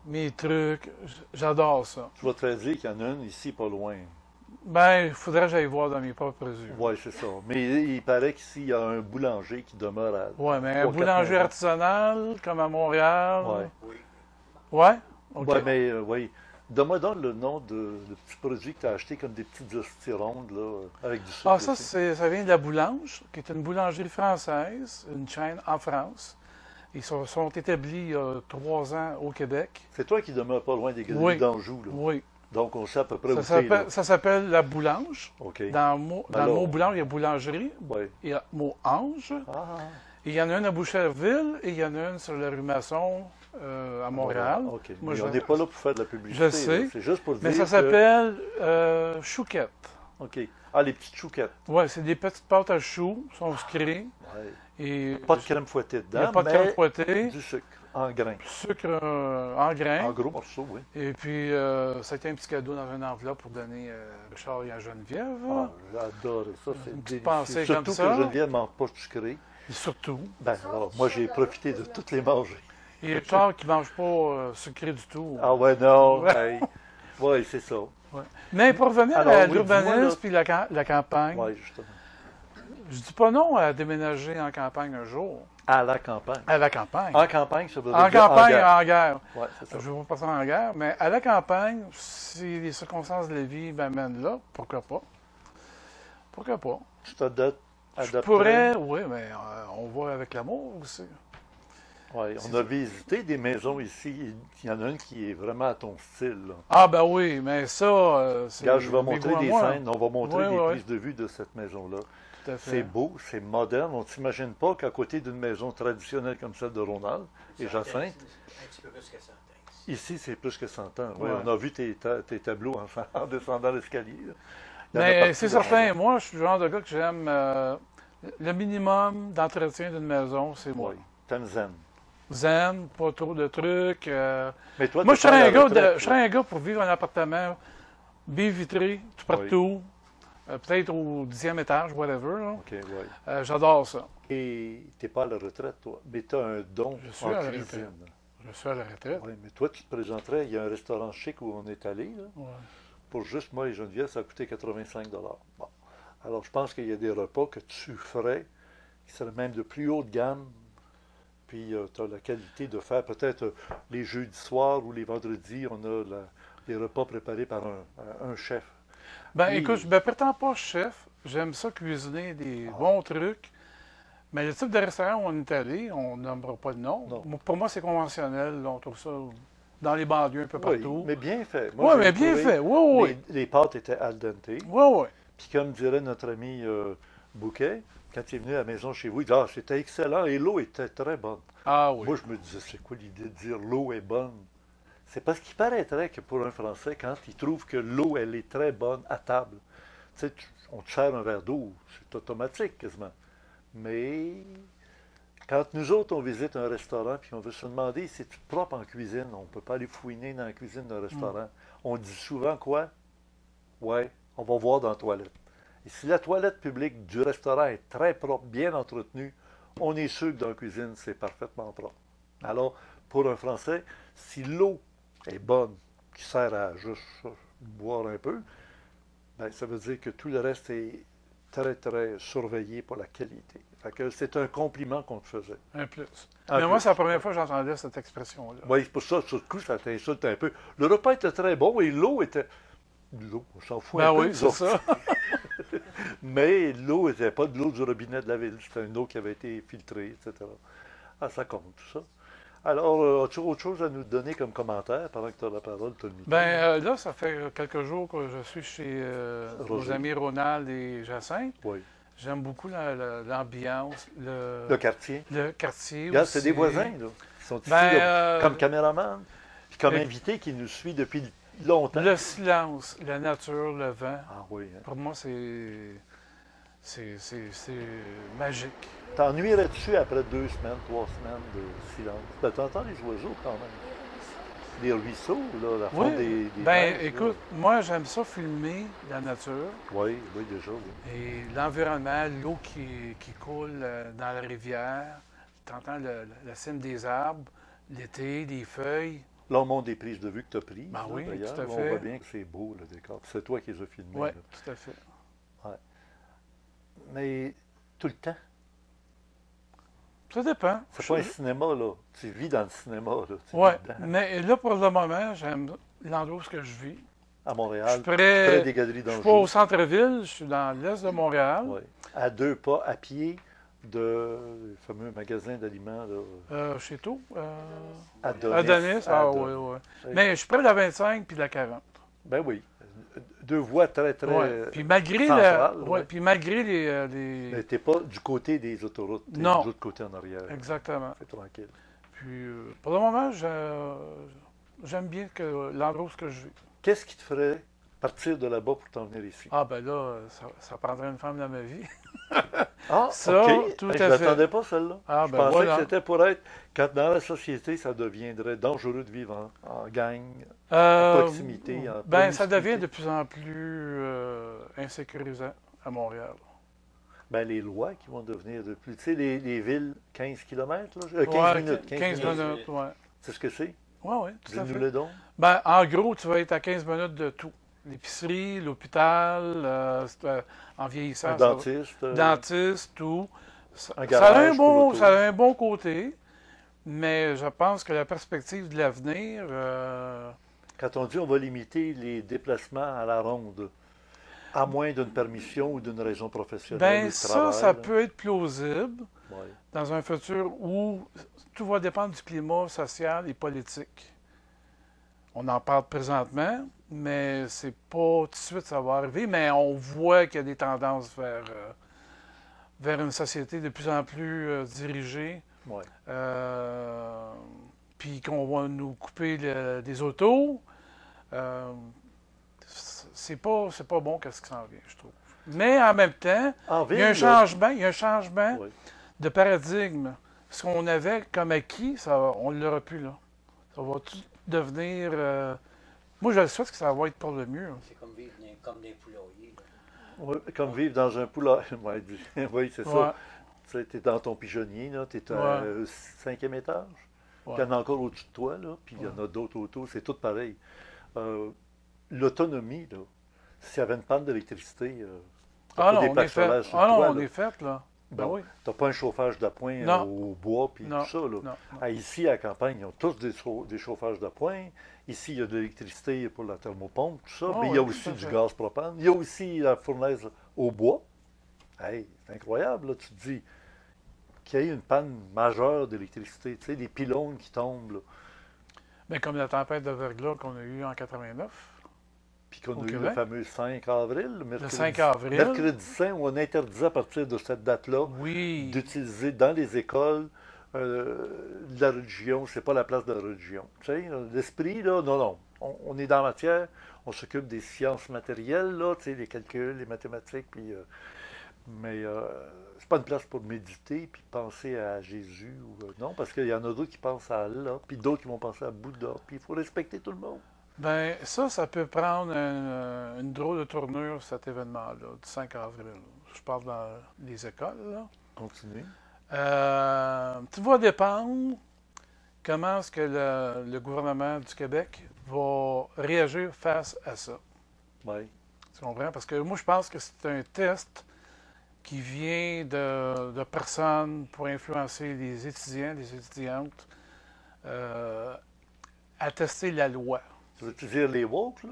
mes trucs, j'adore ça. Je vais te dire qu'il y en a une ici, pas loin. Ben, il faudrait que j'aille voir dans mes propres yeux. Oui, c'est ça. Mais il paraît qu'ici, il y a un boulanger qui demeure à... Ouais, mais un 3-4 boulanger maisons. artisanal, comme à Montréal. Ouais. Oui. Ouais? OK. Ouais, mais oui. Donne-moi donc le nom de petits produits que tu as achetés, comme des petites hosties rondes, là, avec du sucre. Ah, ça, aussi. ça vient de la Boulange, qui est une boulangerie française, une chaîne en France. Ils sont établis il y a 3 ans au Québec. C'est toi qui demeures pas loin des galeries Oui. d'Anjou, là. Oui. Donc, on sait à peu près où Ça t'es, là. ça s'appelle la Boulange. OK. Dans le mot, Ben dans le là, mot boulange, il y a boulangerie, Oui. il y a le mot ange. Ah, Et il y en a une à Boucherville et il y en a une sur la rue Masson à Montréal. OK. Moi, Mais je- on n'est pas là pour faire de la publicité. Je sais. là. C'est juste pour Mais dire ça que- s'appelle chouquette. OK. Ah, les petites chouquettes. Ouais, c'est des petites pâtes à choux, sont sucrées. Ouais. Et Pas de crème fouettée il n'y dedans, a pas de mais crème fouettée, du sucre en grains. sucre en grains. En gros morceaux, oui. Et puis, ça a été un petit cadeau dans une enveloppe pour donner à Richard et à Geneviève. Ah, j'adore ça, c'est Une petite délicieux. pensée Surtout comme ça. que Geneviève ne mange pas sucré. Et surtout. Ben, alors, moi, j'ai profité de toutes les manger. Et Richard qui ne mange pas sucré du tout. Ah ouais, non, Ouais. hey. Ouais, c'est ça. Ouais. Mais pour revenir Alors, à oui, dis-moi, là. l'urbanisme puis la campagne, Ouais, justement. je dis pas non à déménager en campagne un jour. À la campagne. À la campagne. En campagne, ça veut En dire campagne, guerre. en guerre. Ouais, c'est ça. Je ne veux pas passer en guerre, mais à la campagne, si les circonstances de la vie m'amènent là, pourquoi pas? Pourquoi pas? Tu t'adaptes. Je pourrais, oui, mais on voit avec l'amour aussi. Ouais, on a visité des maisons ici. Il y en a une qui est vraiment à ton style, là. Ah ben oui, mais ça, c'est Regarde, je vais mes montrer goûts à des moi. scènes, on va montrer Oui, des oui, prises de vue de cette maison-là. Tout à fait. C'est beau, c'est moderne. On ne s'imagine pas qu'à côté d'une maison traditionnelle comme celle de Ronald et Jacinthe, Un petit peu plus que 100 ans. ici, c'est plus que 100 ans. Ouais, Ouais. on a vu tes tableaux en descendant l'escalier. là. Il y en a Mais partout c'est dans certain, moi, je suis le genre de gars que j'aime le minimum d'entretien d'une maison, c'est le- moi. Oui, t'aimes zen. Zen, pas trop de trucs. Mais toi, Moi, t'es je serais pas à un la gars retraite, je serais un gars pour vivre en appartement, baie vitrée, tout partout, peut-être au 10e étage, whatever. Là. OK, ouais. J'adore ça. Et t'es pas à la retraite, toi, mais tu as un don Je suis en à la cuisine. Je suis à la retraite. Oui, mais toi, tu te présenterais, il y a un restaurant chic où on est allé, là. Ouais. Pour juste moi et Geneviève, ça a coûté 85 $. Bon. Alors, je pense qu'il y a des repas que tu ferais qui seraient même de plus haute gamme. Puis, tu as la qualité de faire peut-être les jeudis soirs ou les vendredis, on a des repas préparés par un chef. Ben, Oui. écoute, je me prétends pas chef. J'aime ça cuisiner des bons trucs. Mais le type de restaurant où on est allé, on nommera pas de nom. Non. Pour moi, c'est conventionnel. On trouve ça dans les banlieues un peu Oui, partout. mais bien fait. Oui, j'ai mais bien trouvé fait. Oui, oui. Les pâtes étaient al dente. Oui, oui. Puis comme dirait notre ami Bouquet, quand il est venu à la maison chez vous, il dit « Ah, c'était excellent et l'eau était très bonne. Ah oui. Moi, je me disais, c'est quoi l'idée de dire l'eau est bonne? C'est parce qu'il paraîtrait que pour un Français, quand il trouve que l'eau, elle est très bonne à table, tu sais, on te sert un verre d'eau, c'est automatique quasiment. Mais quand nous autres, on visite un restaurant puis on veut se demander si c'est propre en cuisine, on ne peut pas aller fouiner dans la cuisine d'un restaurant. On dit souvent quoi? Ouais, on va voir dans la toilette. Et si la toilette publique du restaurant est très propre, bien entretenue, on est sûr que dans la cuisine, c'est parfaitement propre. Alors, pour un Français, si l'eau est bonne, qui sert à juste boire un peu, ben, ça veut dire que tout le reste est très, très surveillé pour la qualité. Fait que c'est un compliment qu'on te faisait. Un plus. Un Mais moi, plus. c'est la première fois que j'entendais cette expression-là. Oui, c'est pour ça, sur le coup, ça t'insulte un peu. Le repas était très bon et l'eau était... L'eau, on s'en fout Ben un peu. oui, nous c'est autres. ça. Mais l'eau n'était pas de l'eau du robinet de la ville. C'était une eau qui avait été filtrée, etc. Ah, ça compte, tout ça. Alors, as-tu autre chose à nous donner comme commentaire pendant que tu as la parole, tu as le micro? Ben là, ça fait quelques jours que je suis chez nos Roger. amis Ronald et Jacinthe. Oui. J'aime beaucoup l'ambiance, Le quartier. le quartier Regarde, aussi. c'est des voisins, là. Ils sont ici Ben, là, comme caméraman, puis comme et- invité qui nous suit depuis longtemps. Le silence, la nature, le vent, Ah oui. Hein. pour moi, c'est magique. T'ennuierais-tu après 2 semaines, 3 semaines de silence? Ben, t'entends les oiseaux quand même. Les ruisseaux, là, la Oui. fonte des Ben, neiges, écoute, moi, j'aime ça filmer la nature là. Oui, oui, déjà, oui. et l'environnement, l'eau qui coule dans la rivière. Tu entends la cime des arbres, l'été, les feuilles. Là, on montre des prises de vue que tu as prises. Ben là, oui, d'ailleurs. tout à On fait. voit bien que c'est beau, le décor. C'est toi qui les as filmés. Oui, là. tout à fait. Mais tout le temps. Ça dépend. C'est pas un cinéma, là. Tu vis dans le cinéma, là. Tu Oui, vis dedans. mais là, pour le moment, j'aime l'endroit où je vis. À Je Montréal, suis près près, des Galeries je suis pas au d'Anjou. centre-ville, je suis dans l'est de Montréal. Oui. À 2 pas à pied du fameux magasin d'aliments, là. Chez tout. Adonis. Adonis, ah oui, Adonis. oui. Mais je suis près de la 25 puis de la 40. Ben oui. 2 voies très, très Ouais. Puis malgré, centrales, ouais, ouais. puis malgré Mais t'es pas du côté des autoroutes, t'es Non. de l'autre côté en arrière. Exactement. C'est tranquille. Puis pour le moment, j'aime bien l'endroit où je vis. Qu'est-ce qui te ferait partir de là-bas pour t'en venir ici? Ah ben là, ça prendrait une femme dans ma vie. Ah, Ça, OK. tout Je à ne fait. m'attendais pas, celle-là. Ah Je ben pensais voilà. que c'était pour être, quand dans la société, ça deviendrait dangereux de vivre en gang. proximité, en Ben ça promiscuité. devient de plus en plus insécurisant à Montréal. Ben, les lois qui vont devenir de plus. Tu sais, les villes, 15 km, là? 15 Ouais, minutes. 15 minutes, ouais. C'est ce que c'est? Oui, oui, tout à fait. Dis-nous-le donc. Ben, en gros, tu vas être à 15 minutes de tout. L'épicerie, l'hôpital, en vieillissant. Un dentiste. Dentiste, tout. Ça, Un ça a garage un pour bon, l'auto. ça a un bon côté, mais je pense que la perspective de l'avenir, Quand on dit on va limiter les déplacements à la ronde, à moins d'une permission ou d'une raison professionnelle ou ben de ça, travail, ça là. peut être plausible Ouais. dans un futur où tout va dépendre du climat social et politique. On en parle présentement, mais c'est pas tout de suite ça va arriver, mais on voit qu'il y a des tendances vers une société de plus en plus dirigée, Ouais. puis qu'on va nous couper des autos. C'est pas bon qu'est-ce qui s'en vient, je trouve. Mais en même temps, En il y a un ville, là, changement ouais. de paradigme. Ce qu'on avait comme acquis, on ne l'aura plus là. Ça va tout devenir. Moi, je le souhaite que ça va être pour le mieux. C'est comme vivre comme des poulaillers. là. Ouais, comme vivre dans un poulailler. Ouais, oui, c'est Ouais, ça. Tu sais, t'es dans ton pigeonnier, là, t'es Ouais. au 5e étage. ouais. Il y en a encore au-dessus de toi, là, puis il y en a d'autres autour, c'est tout pareil. L'autonomie, là, s'il y avait une panne d'électricité, Ah t'as pas non, des on est plaques fait. solaires sur Ah le non, toit, on là. est fait, là. Ben Bon, oui. t'as pas un chauffage d'appoint Non. au bois, puis Non. tout ça, là. Non, non. Ah, ici, à la campagne, ils ont tous des chauffages d'appoint. Ici, il y a de l'électricité pour la thermopompe, tout ça. Ah Mais il y a oui, aussi tout à du fait. gaz propane. Il y a aussi la fournaise au bois. Hey, c'est incroyable, là. Tu te dis qu'il y a eu une panne majeure d'électricité. Tu sais, des pylônes qui tombent, là. Ben, comme la tempête de verglas qu'on a eue en 89. Puis qu'on Au a eu le Québec. fameux 5 avril, Le 5 avril. Mercredi saint, où on interdisait à partir de cette date-là Oui. d'utiliser dans les écoles la religion, c'est pas la place de la religion. Tu sais, l'esprit, là, non, non. On est dans la matière, on s'occupe des sciences matérielles, là, tu sais, les calculs, les mathématiques, puis, mais c'est pas une place pour méditer puis penser à Jésus ou non, parce qu'il y en a d'autres qui pensent à Allah, puis d'autres qui vont penser à Bouddha, puis il faut respecter tout le monde. Ben, ça peut prendre une drôle de tournure, cet événement-là, du 5 avril. Je parle dans les écoles, là. Continuez. Tout va dépendre comment est-ce que le gouvernement du Québec va réagir face à ça. Oui. Tu comprends? Parce que moi, je pense que c'est un test qui vient de personnes pour influencer les étudiants, les étudiantes, à tester la loi. Tu veux-tu dire les woke, là?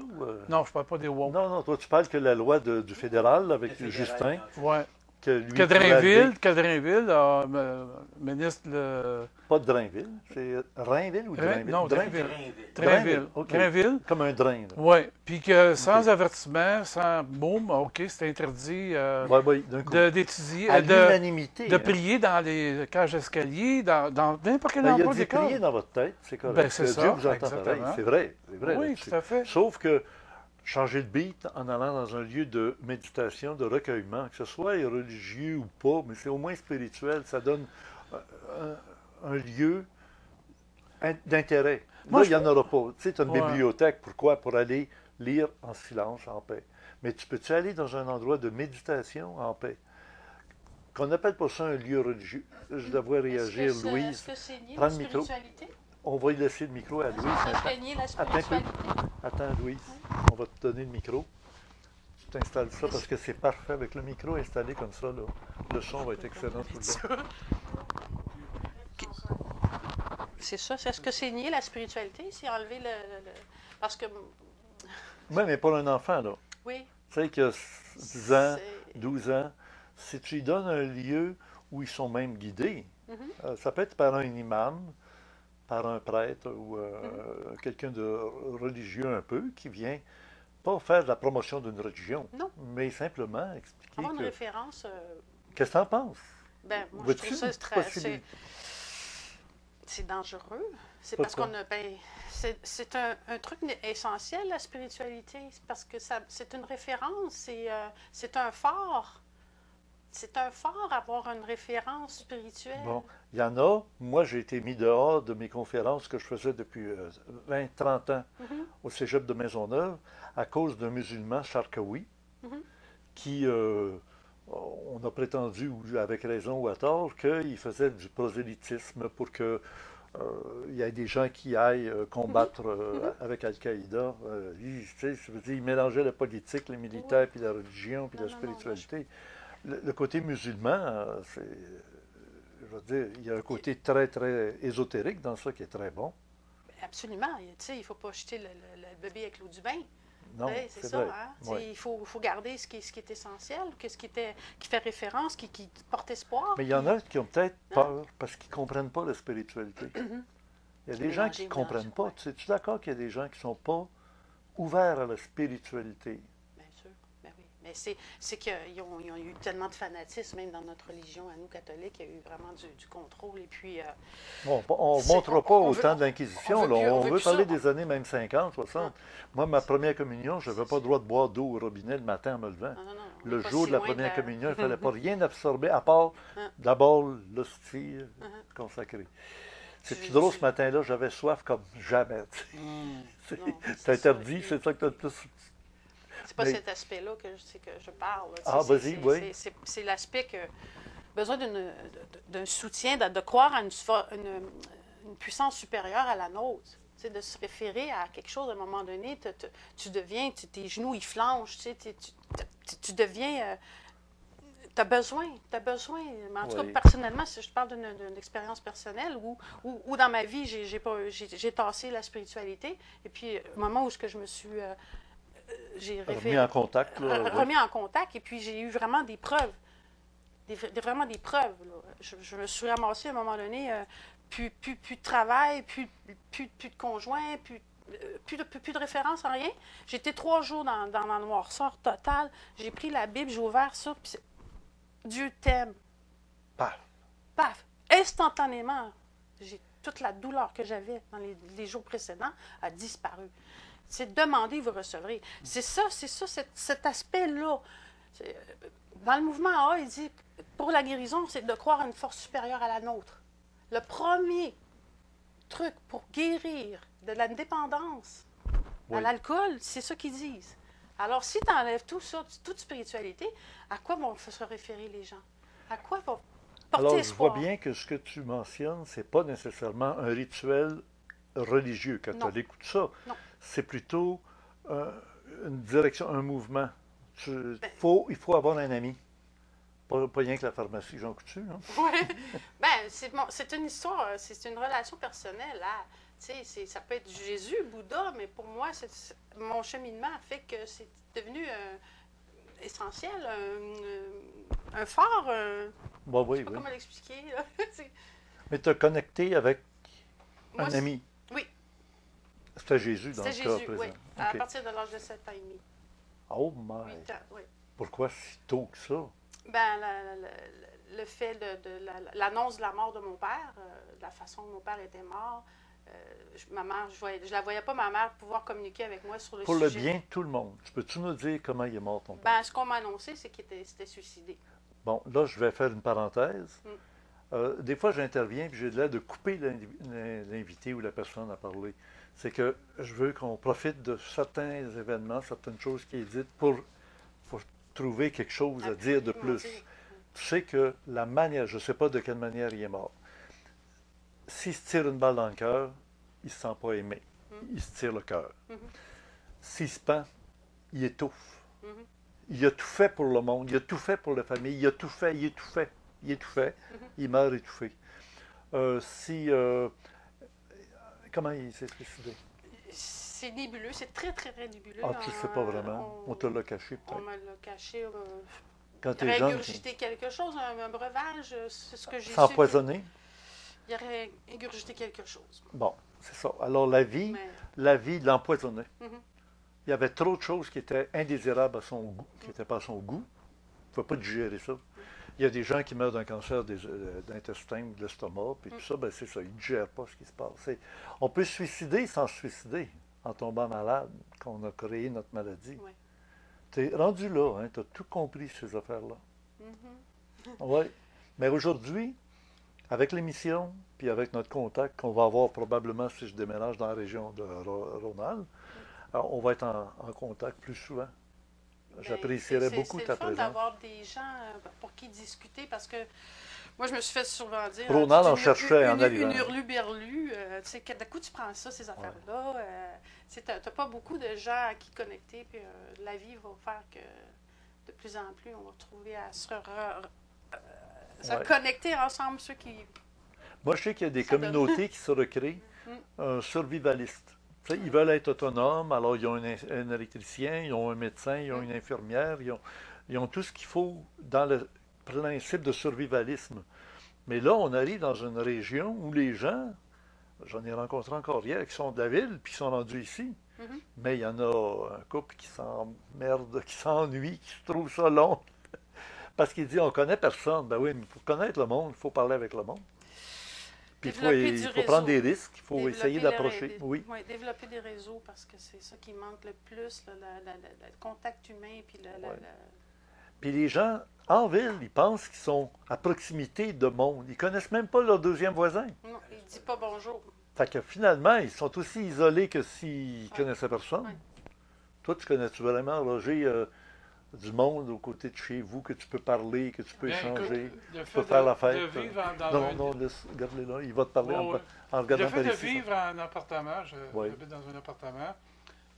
Non, je parle pas des woke. Non, non, toi, tu parles que la loi du fédéral avec Le fédéral, Justin, Ouais. que lui pourrait Cadrinville, ministre pas de Drainville, c'est Rainville ou Drainville? non, Drainville. Drainville. OK. Drainville. Comme un drain, là. Oui. Puis que sans OK. avertissement, sans boum, OK, c'est interdit Oui, oui, d'un coup. d'étudier, À de l'unanimité. de hein. prier dans les cages d'escalier, dans n'importe quel Ben, il a endroit dit d'école. prier dans votre tête, c'est correct. Ben, c'est Que ça, Dieu vous entend pareil. exactement. C'est vrai Oui, là-dessus. tout à fait. Sauf que changer de beat en allant dans un lieu de méditation, de recueillement, que ce soit religieux ou pas, mais c'est au moins spirituel, ça donne un lieu d'intérêt. Moi, Là, je- il n'y en aura pas. Tu sais, tu as une Ouais. bibliothèque. Pourquoi? Pour aller lire en silence, en paix. Mais tu peux-tu aller dans un endroit de méditation en paix? Qu'on n'appelle pas ça un lieu religieux. Je devrais réagir, Louise. Est-ce que c'est nier Prends la le micro. spiritualité? On va y laisser le micro à Louise. Est-ce que Attends, c'est nier la attends un peu. spiritualité? Attends, Louise. On va te donner le micro. Tu t'installes ça parce que c'est parfait avec le micro installé comme ça. Là. Le son va être excellent tout le long. C'est ça. Est-ce que c'est nier la spiritualité? C'est enlever Parce que, Oui, mais pour un enfant, là. oui, Tu sais, qui a 10 ans, c'est... 12 ans, si tu lui donnes un lieu où ils sont même guidés, Mhm. ça peut être par un imam, par un prêtre ou quelqu'un de religieux un peu qui vient pas faire de la promotion d'une religion, Non. mais simplement expliquer Avoir une que... référence, Qu'est-ce que tu en penses? ben, moi, je Vois-tu trouve ça une très... possibilité? C'est dangereux. C'est parce Pourquoi? qu'on a... Ben, c'est un truc essentiel, la spiritualité. C'est parce que c'est une référence. C'est un phare. C'est un phare, avoir une référence spirituelle. Bon, il y en a. Moi, j'ai été mis dehors de mes conférences que je faisais depuis 20, 30 ans Mhm. au cégep de Maisonneuve à cause d'un musulman charkaoui Mhm. qui, on a prétendu, ou avec raison ou à tort, qu'il faisait du prosélytisme pour que il y ait des gens qui aillent combattre avec Al-Qaïda. Tu sais, je veux dire, il mélangeait la politique, les militaires, puis la religion, puis Non, la non, non, spiritualité. Le côté musulman, je veux dire, il y a un côté très, très ésotérique dans ça qui est très bon. Absolument. Tu sais, il ne faut pas jeter le bébé avec l'eau du bain. Non, Ouais, c'est c'est ça. vrai. Hein? Tu sais, Ouais. il faut garder ce qui est essentiel, qui fait référence, qui porte espoir. Mais il y en a qui ont peut-être peur parce qu'ils ne comprennent pas la spiritualité. Il y a des gens qui ne comprennent pas. Ouais. Tu es-tu d'accord qu'il y a des gens qui ne sont pas ouverts à la spiritualité? Bien sûr. Ben oui. Mais c'est qu'ils ont eu tellement de fanatisme, même dans notre religion, à nous catholiques, il y a eu vraiment du contrôle. Et puis, Bon, on ne C'est- montrera pas on au veut- temps de l'Inquisition. on veut là. plus- on On veut veut plus parler ça. des années même 50, 60. Moi, ma première communion, je n'avais pas le droit de boire d'eau au robinet le matin en me levant. non, non, non. on Le est pas jour si de la loin première la- communion, il ne fallait pas rien absorber à part Hein. d'abord l'hostie consacrée. C'est Tu- drôle tu- ce matin-là, j'avais soif comme jamais. tu sais. C'est Non, c'est ça. interdit, c'est ça que tu as le plus. C'est pas Mais- cet aspect-là que je parle. là. Ah, vas-y, oui. C'est l'aspect que besoin d'un soutien, de croire à une puissance supérieure à la nôtre. Tu sais, de se référer à quelque chose à un moment donné, tu deviens, tes genoux ils flanchent, tu sais, tu deviens. Tu as besoin. Mais en tout Oui. cas, personnellement, si je parle d'une expérience personnelle où dans ma vie, j'ai tassé la spiritualité. Et puis, au moment où je me suis. J'ai Remis en contact. Là, oui. remis en contact et puis j'ai eu vraiment des preuves. Vraiment des preuves. Là. Je me suis ramassée à un moment donné, plus de travail, plus de conjoint, plus de référence en rien. J'étais 3 jours dans la noirceur totale. J'ai pris la Bible, j'ai ouvert ça, puis Dieu t'aime. Paf. Paf! instantanément, toute la douleur que j'avais dans les jours précédents a disparu. C'est demander, vous recevrez. C'est ça, cet aspect-là. Dans le mouvement A, il dit, pour la guérison, c'est de croire à une force supérieure à la nôtre. Le premier truc pour guérir de la dépendance à l'alcool, c'est ça qu'ils disent. Alors, si tu enlèves tout ça, toute spiritualité, à quoi vont se référer les gens? À quoi vont porter Alors, espoir? je vois bien que ce que tu mentionnes, c'est pas nécessairement un rituel religieux, catholique ou tout ça. Non. C'est plutôt une direction, un mouvement. Il faut avoir un ami. Pas rien que la pharmacie Jean Coutu, hein? Oui. C'est une histoire, c'est une relation personnelle. Hein. Ça peut être Jésus, Bouddha, mais pour moi, mon cheminement fait que c'est devenu essentiel, un phare. Bah, Je oui, sais pas oui. comment l'expliquer. Là. Mais tu as connecté avec Moi, un ami. Oui, C'était Jésus dans c'était le cas Jésus, présent. oui. À OK. partir de l'âge de 7 ans et demi. Oh my! 8 ans, oui. Pourquoi si tôt que ça? Ben, le fait de l'annonce de la mort de mon père, de la façon dont mon père était mort, je la voyais pas, ma mère, pouvoir communiquer avec moi sur le Pour sujet. le bien de tout le monde. Peux-tu nous dire comment il est mort ton père? Ben, ce qu'on m'a annoncé, c'est qu'il s'était suicidé. Bon, là, je vais faire une parenthèse. Des fois, j'interviens et j'ai l'air de couper l'invité ou la personne à parler. C'est que je veux qu'on profite de certains événements, certaines choses qui est dites pour trouver quelque chose à dire de plus. Tu sais que la manière, je ne sais pas de quelle manière il est mort. S'il se tire une balle dans le cœur, il ne se sent pas aimé. Il se tire le cœur. S'il se pend, il étouffe. Il a tout fait pour le monde, il a tout fait pour la famille, il a tout fait, il étouffait. Il étouffait, il meurt étouffé. Comment il s'est suicidé? C'est nébuleux, c'est très, très, très nébuleux. Ah, tu ne sais pas vraiment. On te l'a caché On peut-être. me l'a caché. Quand tu Il es aurait jeune, ingurgité quelque chose, un breuvage, c'est ce que j'ai su. s'empoisonner. Il aurait ingurgité quelque chose. Bon, c'est ça. Alors la vie l'empoisonnait. Il y avait trop de choses qui étaient indésirables à son goût, qui n'étaient pas à son goût. Il ne faut pas digérer ça. Il y a des gens qui meurent d'un cancer d'intestin, de l'estomac, puis tout ça, ben c'est ça, ils ne digèrent pas ce qui se passe. On peut se suicider sans se suicider, en tombant malade, quand on a créé notre maladie. Oui. Tu es rendu là, hein, tu as tout compris ces affaires-là. Oui. Mais aujourd'hui, avec l'émission, puis avec notre contact qu'on va avoir probablement si je déménage dans la région de Rhône-Alpes, on va être en contact plus souvent. J'apprécierais beaucoup ta présence. C'est le fun d'avoir des gens pour qui discuter parce que moi, je me suis fait souvent dire. Ronald en cherchait en arrivant. Une hurluberlu. Tu sais, d'un coup, tu prends ça, ces affaires-là. Tu n'as pas beaucoup de gens à qui connecter. Puis la vie va faire que de plus en plus, on va trouver à se connecter ensemble, ceux qui. Moi, je sais qu'il y a des communautés qui se recréent, survivalistes. Tu sais, ils veulent être autonomes, alors ils ont un électricien, ils ont un médecin, ils ont une infirmière, ils ont tout ce qu'il faut dans le principe de survivalisme. Mais là, on arrive dans une région où les gens, j'en ai rencontré encore hier, qui sont de la ville, puis qui sont rendus ici. Mais il y en a un couple qui s'emmerde, qui s'ennuie, qui se trouve ça long. Parce qu'il dit, on connaît personne. Ben oui, mais pour connaître le monde, il faut parler avec le monde. Puis il faut prendre des risques, il faut essayer d'approcher. Oui, développer des réseaux parce que c'est ça qui manque le plus, le contact humain. Puis les gens en ville, ils pensent qu'ils sont à proximité de monde. Ils ne connaissent même pas leur deuxième voisin. Non, ils ne disent pas bonjour. Fait que finalement, ils sont aussi isolés que s'ils ne connaissaient personne. Toi, tu connais-tu vraiment, Roger, du monde aux côtés de chez vous, que tu peux parler, que tu peux échanger, tu peux faire la fête? Non, garde-les là, il va te parler en regardant par ici. Le fait de vivre en appartement, j'habite dans un appartement,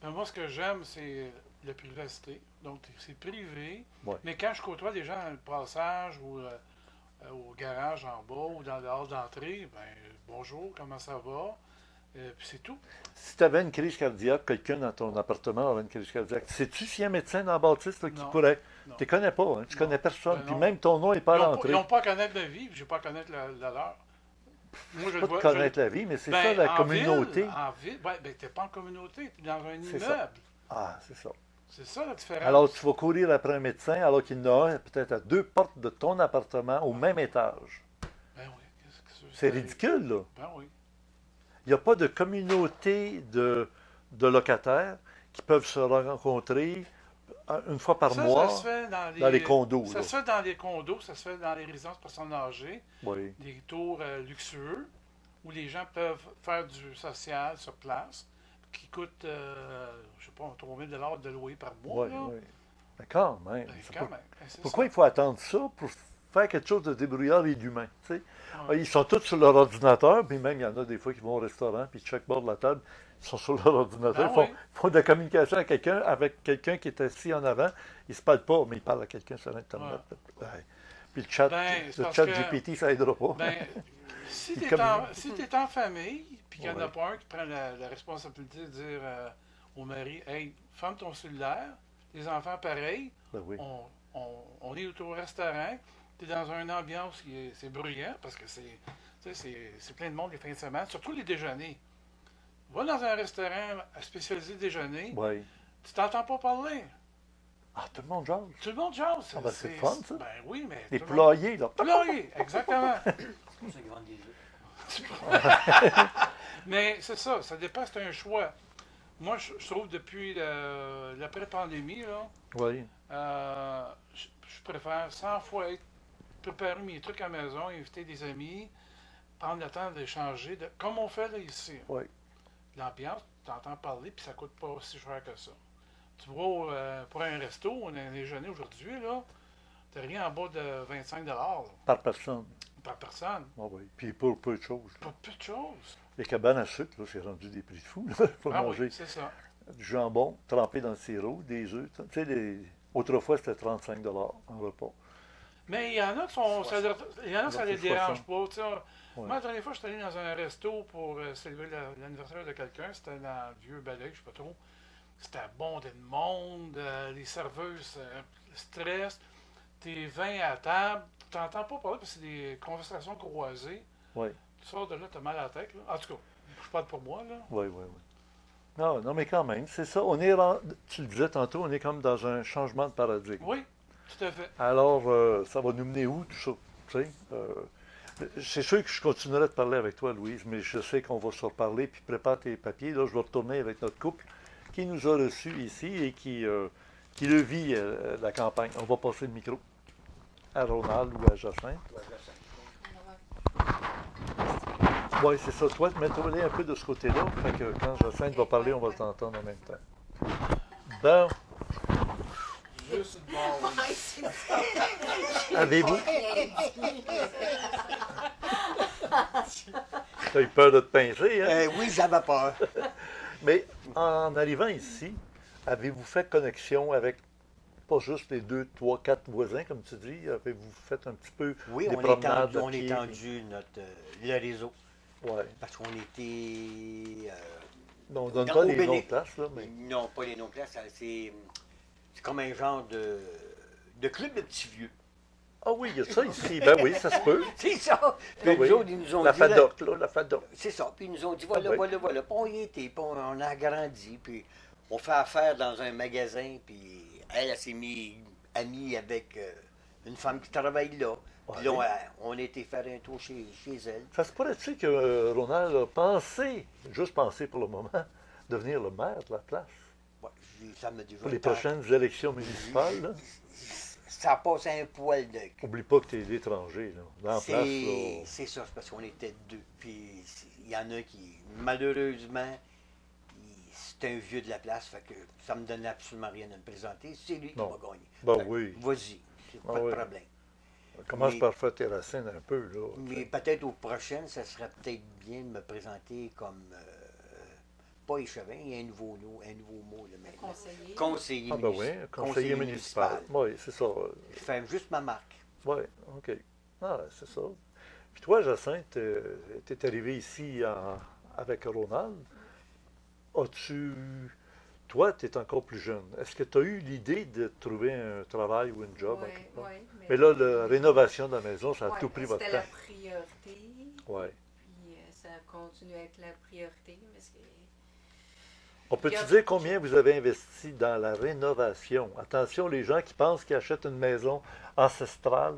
mais moi, ce que j'aime, c'est la privacité. Donc, c'est privé. Mais quand je côtoie des gens dans le passage ou au garage en bas ou dans le hall d'entrée, ben bonjour, comment ça va? Puis c'est tout. Si tu avais une crise cardiaque, quelqu'un dans ton appartement aurait une crise cardiaque. Sais-tu s'il y a un médecin dans la bâtisse là, qui pourrait? Tu ne connais pas, hein? Tu ne connais personne. Puis même ton nom n'est pas rentré. Ils n'ont pas à connaître la vie, puis je n'ai pas à connaître la leur. Moi, je ne pas te connaître la vie, mais c'est ça la communauté. En ville, ben, tu n'es pas en communauté, tu es dans un immeuble. Ah, c'est ça. C'est ça la différence. Alors, tu vas courir après un médecin alors qu'il y en a un peut-être à 2 portes de ton appartement au même étage. Ben oui. C'est ridicule, là. Ben oui. Il n'y a pas de communauté de locataires qui peuvent se rencontrer une fois par mois Ça se fait dans les condos. Ça Là. se fait dans les condos, ça se fait dans les résidences personnes âgées, Oui, des tours luxueux, où les gens peuvent faire du social sur place, qui coûte, je ne sais pas, 3 000 de loyer par mois. oui, Là. oui. Mais quand même. Ben, c'est quand pas- même. Ben, c'est Pourquoi ça. il faut attendre ça pour faire quelque chose de débrouillard et d'humain? Tu sais? Ouais. Ils sont tous sur leur ordinateur, puis même il y en a des fois qui vont au restaurant, puis chaque bord de la table, ils sont sur leur ordinateur. Ben Ils font, oui. font de la communication avec quelqu'un qui est assis en avant. Ils ne se parlent pas, mais ils parlent à quelqu'un sur Internet. Ouais. Puis le chat, Ben, c'est le parce chat que- GPT, ça n'aidera pas. Ben, si Il tu es, communique. en famille, puis qu'il n'y en a Ouais. pas un qui prend la responsabilité de dire au mari, hey, ferme ton cellulaire, les enfants pareil, Ben oui. on est au restaurant, tu es dans une ambiance c'est bruyant, parce que tu sais, c'est plein de monde les fins de semaine, surtout les déjeuners. Va dans un restaurant spécialisé déjeuner, Ouais. tu t'entends pas parler. Ah, tout le monde jase. Tout le monde jase. Ah ben, c'est fun, ça. Ben oui, mais... Les tout le monde- poulaillers, là. Poulailler, exactement. C'est pour ça qu'ils vendent des œufs. Mais c'est ça dépend, c'est un choix. Moi, je trouve depuis l'après-pandémie, là, Oui. je préfère 100 fois préparer mes trucs à la maison, inviter des amis, prendre le temps d'échanger, comme on fait là ici. Oui. L'ambiance, tu t'entends parler, puis ça coûte pas si cher que ça. Tu vois, pour un resto, on a un déjeuner aujourd'hui, là, t'as rien en bas de 25 là, Par personne. par personne. Ah oui. Puis pour peu de choses. Pas peu de choses. Les cabanes à sucre, là, c'est rendu des prix de fou, là, pour Ah manger oui, c'est ça. du jambon trempé dans le sirop, des œufs. Tu sais, autrefois, c'était 35 un repas. Mais il y en a qui sont. Il y en a ça les C'est dérange pas. Tu sais. Ouais. Moi, la dernière fois, je suis allé dans un resto pour célébrer l'anniversaire de quelqu'un. C'était dans le vieux balai, je sais pas trop. C'était bondé de monde. Les serveuses stressent. Tes vins à table. Tu t'entends pas parler parce que c'est des conversations croisées. Oui, Tu sors de là, tu as mal à la tête. Là. En tout cas, je parle pour moi. Là. oui, oui, oui. Non, non, mais quand même, c'est ça. Tu le disais tantôt, on est comme dans un changement de paradigme. Oui, tout à fait. Alors, ça va nous mener où, tout ça? Tu sais, c'est sûr que je continuerai de parler avec toi, Louise, mais je sais qu'on va se reparler, puis prépare tes papiers. Là, je vais retourner avec notre couple qui nous a reçus ici et qui le vit, la campagne. On va passer le micro à Ronald ou à Jacinthe. Oui, c'est ça. Toi, mets-toi un peu de ce côté-là. Fait que quand Jacinthe va parler, on va t'entendre en même temps. Bon, Juste une barre. Ouais, c'est ça. avez-vous... T'as eu peur de te pincer, hein? Oui, j'avais peur. Mais en arrivant ici, avez-vous fait connexion avec pas juste les 2, 3, 4 voisins, comme tu dis? Avez-vous fait un petit peu Oui, des on promenades à a pied? étendu le réseau. Ouais. Parce qu'on était. On ne donne Dans- pas au les Bénin. noms de place, là, mais... Non, pas les noms de classe. C'est comme un genre de club de petits vieux. Ah oui, il y a ça ici. Ben oui, ça se peut. C'est ça. Puis Ah nous oui. autres, ils nous ont La dit. FADOC, là, la FADOC. C'est ça. Puis ils nous ont dit voilà, Ah oui. voilà, voilà. Puis on y était. Puis on a agrandi. Puis on fait affaire dans un magasin. Puis elle s'est mise amie avec une femme qui travaille là. Puis là, Ouais. on a été faire un tour chez elle. Ça se pourrait-tu que Ronald a pensé, juste pensé pour le moment, devenir le maire de la place Ouais, ça m'a déjà pour les peur. prochaines élections municipales? Là? Ça passe un poil de. Oublie pas que tu es l'étranger, là. Dans la place, là. C'est ça, c'est parce qu'on était deux. Puis il y en a un qui, malheureusement, c'est un vieux de la place, fait que ça me donne absolument rien à me présenter. C'est lui qui Non. va gagner. Ben Fait que oui. Vas-y, c'est Ah pas oui. de problème. Commence mais- par faire tes racines un peu, là. Mais peut-être aux prochaines, ça serait peut-être bien de me présenter comme pas échevin, il y a un nouveau mot là, maintenant. Conseiller. Conseiller Ah ben oui, conseiller municipal. Oui, c'est ça. Je fais juste ma marque. Oui, OK. Ah, c'est ça. Puis toi, Jacinthe, tu es arrivé ici avec Ronald. As-tu... Toi, tu es encore plus jeune. Est-ce que tu as eu l'idée de trouver un travail ou un job? en Oui, quelque part? oui. Mais là, la rénovation de la maison, ça a Ouais, tout pris votre c'était la temps. priorité. Oui. Puis ça continue à être la priorité. Mais c'est... On peut-tu Puis, dire combien vous avez investi dans la rénovation? Attention, les gens qui pensent qu'ils achètent une maison ancestrale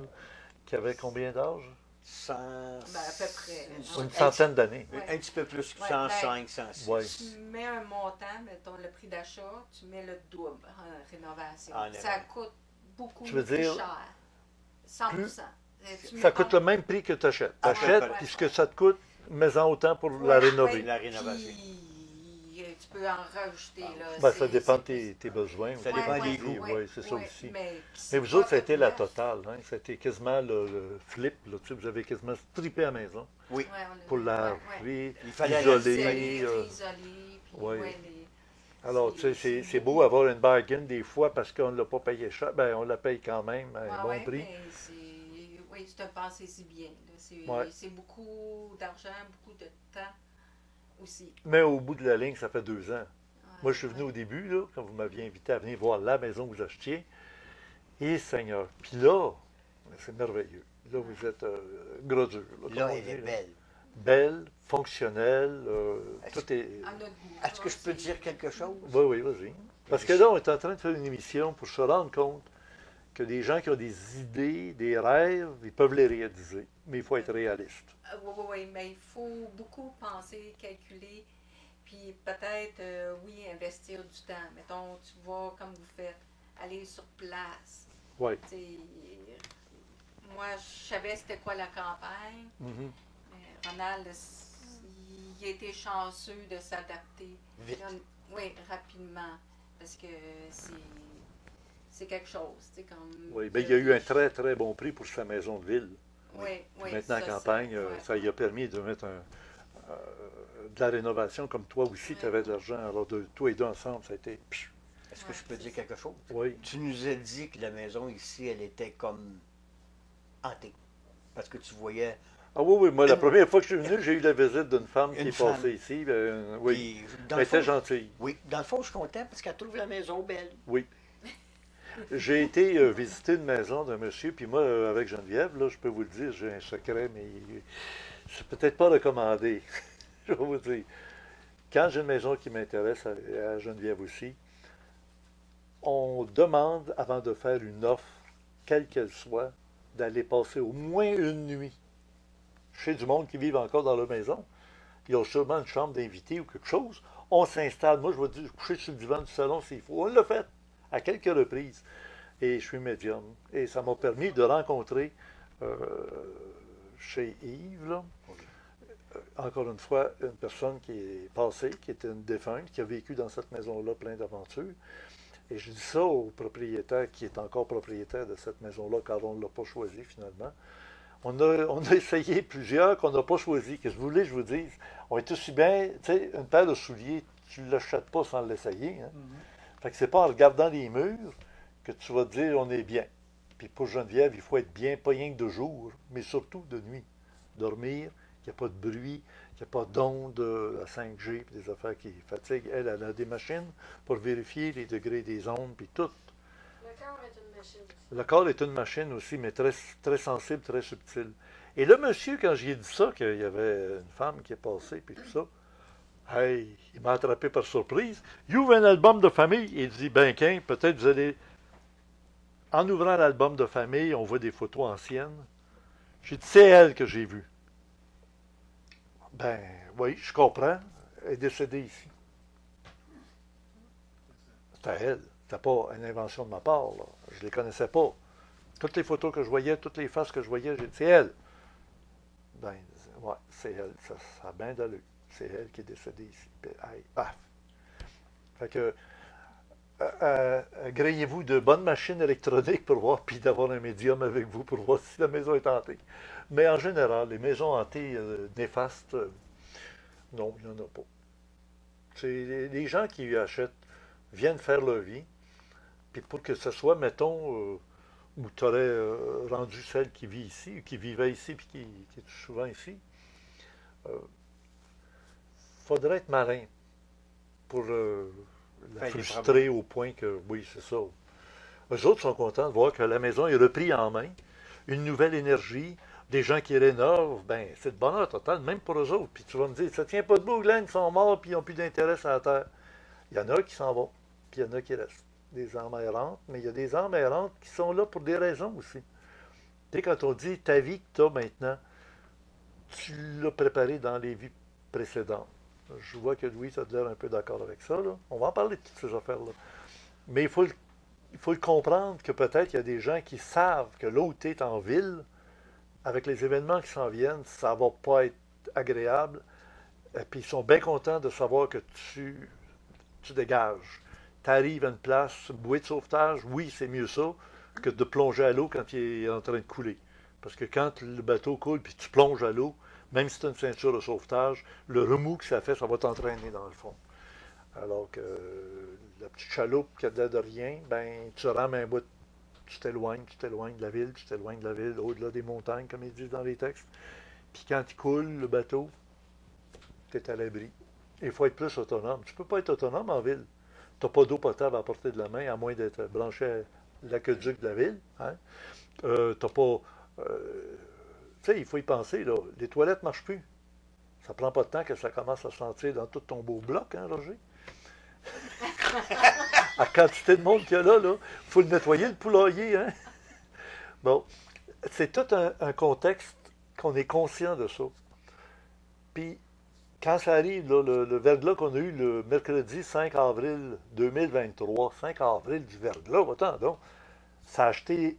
qui avait combien d'âge? 100... Ben, à peu près. Une centaine d'années. Ouais. Un petit peu plus que Ouais, 105, 106. Ouais. Tu mets un montant, mettons le prix d'achat, tu mets le double en rénovation. En Ça effet. coûte beaucoup Tu veux plus dire, cher. 100%. Tu Ça mets coûte ton- le même prix que tu achètes. Tu À peu achètes, près. puis ce que ça te coûte, mets-en autant pour Ouais, la rénover. ouais, La rénovation. Puis, tu peux en rajouter. Là. Ben, ça C'est- dépend de c'est- tes besoins. Ça aussi. dépend Ouais, des goûts. Oui, c'est ça aussi. Mais Mais vous autres, ça a été la totale. totale. Hein? Ça a été quasiment le flip. Là. Tu sais, vous avez quasiment trippé à la maison. Oui. Pour la vie, Il fallait isolée. Oui. ouais. Alors, tu sais, c'est beau avoir une bargain des fois parce qu'on ne l'a pas payé cher. Ben, on la paye quand même à un bon prix. Oui, c'est un pensez-y bien. là. Ouais. C'est beaucoup d'argent, beaucoup de temps aussi. Mais au bout de la ligne, ça fait 2 ans. Ouais, Moi, je suis venu ouais. au début, là, quand vous m'aviez invité à venir voir la maison que vous achetiez. Et Seigneur. Puis là, c'est merveilleux. Là, vous êtes gros dur. Comme Là, on elle dit, est là. belle. Belle, fonctionnelle. Tout est. À notre goût. Est-ce que je peux dire quelque chose? Oui, oui, vas-y. Parce que là, on est en train de faire une émission pour se rendre compte que les gens qui ont des idées, des rêves, ils peuvent les réaliser. Mais il faut être réaliste. Oui, mais il faut beaucoup penser, calculer, puis peut-être, oui, investir du temps. Mettons, tu vas comme vous faites, aller sur place. Oui. Tu sais, moi, je savais c'était quoi la campagne. Mhm. Mais Ronald, il a été chanceux de s'adapter. Vite. Oui, rapidement. Parce que c'est quelque chose. Tu sais, comme, Oui, bien, il y a eu un très, très bon prix pour sa maison de ville. Oui, Puis oui. maintenant, en ça, campagne, c'est- ouais. ça lui a permis de mettre de la rénovation, comme toi aussi, Ouais. tu avais de l'argent. Alors, toi et deux ensemble, ça a été... pfiou. Est-ce que Ouais, je peux c'est dire ça. quelque chose? Oui. Tu nous as dit que la maison ici, elle était comme hantée. Parce que tu voyais. Ah oui, oui, moi, la première fois que je suis venu, j'ai eu la visite d'une femme qui Une est femme. passée ici. Oui, Puis, dans elle le était fond, gentille. oui, dans le fond, je suis content parce qu'elle trouve la maison belle. Oui. J'ai été visiter une maison d'un monsieur, puis moi, avec Geneviève, là, je peux vous le dire, j'ai un secret, mais c'est peut-être pas recommandé. Je vais vous dire. Quand j'ai une maison qui m'intéresse, à Geneviève aussi, on demande, avant de faire une offre, quelle qu'elle soit, d'aller passer au moins une nuit chez du monde qui vit encore dans leur maison. Ils ont sûrement une chambre d'invité ou quelque chose. On s'installe. Moi, je vais dire, coucher sur le divan du salon s'il faut. On l'a fait à quelques reprises. Et je suis médium. Et ça m'a permis de rencontrer chez Yves, là, encore une fois, une personne qui est passée, qui était une défunte, qui a vécu dans cette maison-là plein d'aventures. Et je dis ça au propriétaire qui est encore propriétaire de cette maison-là, car on ne l'a pas choisi finalement. On a essayé plusieurs qu'on n'a pas choisi. Qu'est-ce que vous voulez que je vous dise? On est aussi bien, tu sais, une paire de souliers, tu ne l'achètes pas sans l'essayer. Hein? Fait que c'est pas en regardant les murs que tu vas te dire on est bien. Puis pour Geneviève, il faut être bien, pas rien que de jour, mais surtout de nuit. Dormir, qu'il n'y a pas de bruit, qu'il n'y a pas d'ondes à 5G, puis des affaires qui fatiguent. Elle a des machines pour vérifier les degrés des ondes, puis tout. Le corps est une machine aussi. Le corps est une machine aussi, mais très, très sensible, très subtile. Et le monsieur, quand j'ai dit ça, qu'il y avait une femme qui est passée, puis tout ça, hey, il m'a attrapé par surprise. Il ouvre un album de famille et il dit, ben, peut-être vous allez... En ouvrant l'album de famille, on voit des photos anciennes. J'ai dit, c'est elle que j'ai vue. Ben, oui, je comprends. Elle est décédée ici. C'était elle. C'était pas une invention de ma part, là. Je ne les connaissais pas. Toutes les photos que je voyais, toutes les faces que je voyais, j'ai dit, c'est elle. Ben, ouais, c'est elle. Ça a bien d'allure. C'est elle qui est décédée ici. Puis, hey, paf. Fait que, agréez-vous de bonnes machines électroniques pour voir, puis d'avoir un médium avec vous pour voir si la maison est hantée. Mais en général, les maisons hantées néfastes, non, il n'y en a pas. C'est les gens qui achètent viennent faire leur vie, puis pour que ce soit, mettons, où tu aurais rendu celle qui vit ici, qui vivait ici, puis qui est souvent ici, faudrait être malin pour la Faire des frustrer au point que, oui, c'est ça. Eux autres sont contents de voir que la maison est reprise en main, une nouvelle énergie, des gens qui rénovent, ben c'est de bonheur total, même pour eux autres. Puis tu vas me dire, ça tient pas debout, Glenn, ils sont morts, puis ils n'ont plus d'intérêt sur la terre. Il y en a qui s'en vont, puis il y en a qui restent. Des âmes errantes, mais il y a des âmes errantes qui sont là pour des raisons aussi. Tu sais, quand on dit ta vie que tu as maintenant, tu l'as préparé dans les vies précédentes. Je vois que Louis a l'air un peu d'accord avec ça. Là. On va en parler de toutes ces affaires-là. Mais il faut le comprendre que peut-être il y a des gens qui savent que là où tu es en ville, avec les événements qui s'en viennent, ça va pas être agréable. Et puis ils sont bien contents de savoir que tu dégages. Tu arrives à une place, une bouée de sauvetage, oui, c'est mieux ça que de plonger à l'eau quand il est en train de couler. Parce que quand le bateau coule puis tu plonges à l'eau, même si tu as une ceinture de sauvetage, le remous que ça fait, ça va t'entraîner dans le fond. Alors que la petite chaloupe qui a de l'air de rien, ben tu rames un bout, tu t'éloignes de la ville, tu t'éloignes de la ville, au-delà des montagnes, comme ils disent dans les textes. Puis quand il coule, le bateau, tu es à l'abri. Il faut être plus autonome. Tu ne peux pas être autonome en ville. Tu n'as pas d'eau potable à portée de la main, à moins d'être branché à l'aqueduc de la ville. Hein? T'as pas. Tu sais, il faut y penser, là. Les toilettes ne marchent plus. Ça prend pas de temps que ça commence à sentir dans tout ton beau bloc, hein, Roger? La quantité de monde qu'il y a là, il faut le nettoyer, le poulailler, hein? Bon, c'est tout un contexte qu'on est conscient de ça. Puis, quand ça arrive, là, le verglas qu'on a eu le mercredi 5 avril 2023, 5 avril du verglas, autant donc, ça a acheté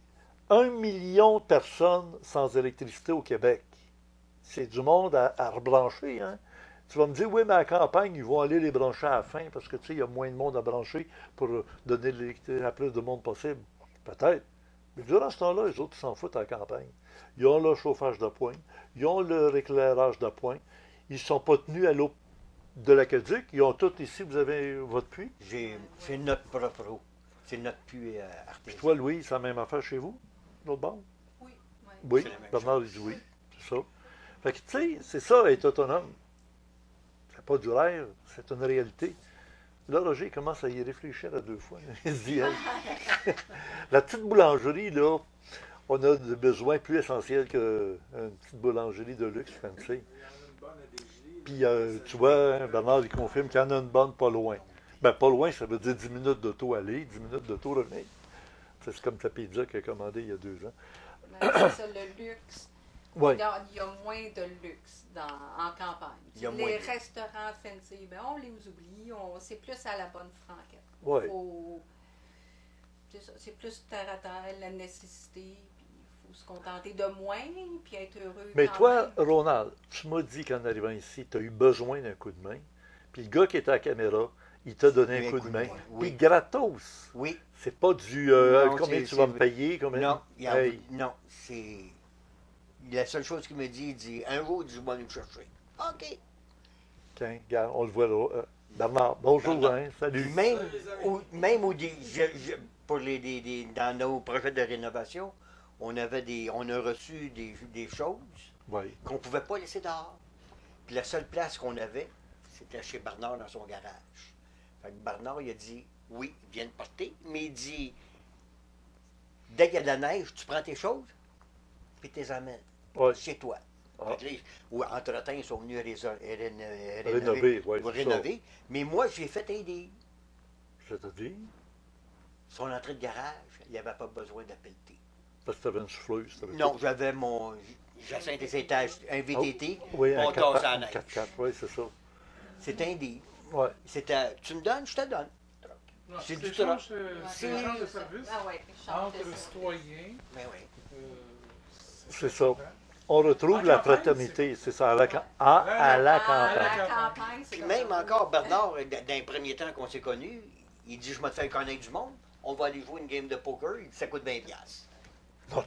1 million de personnes sans électricité au Québec. C'est du monde à rebrancher, hein? Tu vas me dire, oui, mais à la campagne, ils vont aller les brancher à la fin parce que, tu sais, il y a moins de monde à brancher pour donner de l'électricité à plus de monde possible. Peut-être. Mais durant ce temps-là, les autres, ils s'en foutent à la campagne. Ils ont leur chauffage d'appoint, ils ont leur éclairage d'appoint. Ils ne sont pas tenus à l'eau de l'aqueduc. Ils ont tout ici, vous avez votre puits. C'est notre propre eau. C'est notre puits Puis artésien. toi, Louis, c'est la même affaire chez vous, l'autre bord? Oui. Oui, C'est la même Bernard dit oui, c'est ça. Fait que, tu sais, c'est ça, être autonome. C'est pas du rêve, c'est une réalité. Là, Roger commence à y réfléchir à deux fois. Il se dit, hey, la petite boulangerie, là, on a des besoins plus essentiels qu'une petite boulangerie de luxe fancy. Puis, tu vois, hein, Bernard, il confirme qu'il y en a une bonne pas loin. Ben, pas loin, ça veut dire 10 minutes d'auto aller, 10 minutes d'auto revenir. C'est comme ta pizza qu'il a commandé il y a 2 ans. Mais c'est ça, le luxe. Oui. Il y a moins de luxe en campagne. Il y a moins Les de- restaurants fancy, ben on les oublie. C'est plus à la bonne franquette. Oui. C'est ça, c'est plus terre à terre, la nécessité, puis il faut se contenter de moins, puis être heureux. Mais quand toi, même. Ronald, tu m'as dit qu'en arrivant ici, tu as eu besoin d'un coup de main. Puis le gars qui était à la caméra, il t'a donné un coup de main. Oui. Puis gratos. Oui. C'est pas du Non, combien c'est- tu vas c'est- me payer, combien. Non, Hey, non, c'est. La seule chose qu'il me dit, il dit un jour, je vais aller me chercher. OK. tiens, regarde, on le voit là. Bernard, bonjour, Bernard. hein, salut. Même pour dans nos projets de rénovation, on a reçu des choses Oui. qu'on ne pouvait pas laisser dehors. Puis la seule place qu'on avait, c'était chez Bernard dans son garage. Fait que Bernard, il a dit, oui, viens de porter, mais il dit, dès qu'il y a de la neige, tu prends tes choses, puis tu les amènes Ouais. chez toi. Ah. Fait que là, ou entre-temps, ils sont venus Rénover, ouais, ou c'est rénover. Mais moi, j'ai fait un deal. Je te dis, Son entrée de garage, il n'y avait pas besoin d'appelleter. parce que tu avais une souffleuse. t'avais Non, tout. j'avais des étages, un VTT, Oui, un on tasse à 4x4, la neige. 4x4, oui, c'est ça. C'est un deal. Ouais. C'était, tu me donnes, je te donne. Non, C'est du échange, troc. c'est un échange de service Ah ouais, échange entre de les service. citoyens. Mais oui. C'est ça. On retrouve En la campagne, fraternité, c'est ça, à la À campagne. la campagne, c'est Puis comme même ça. encore, Bernard, dans les premiers temps qu'on s'est connus, il dit, je vais te faire connaître du monde. On va aller jouer une game de poker. Il dit, ça coûte 20$. Non, Non,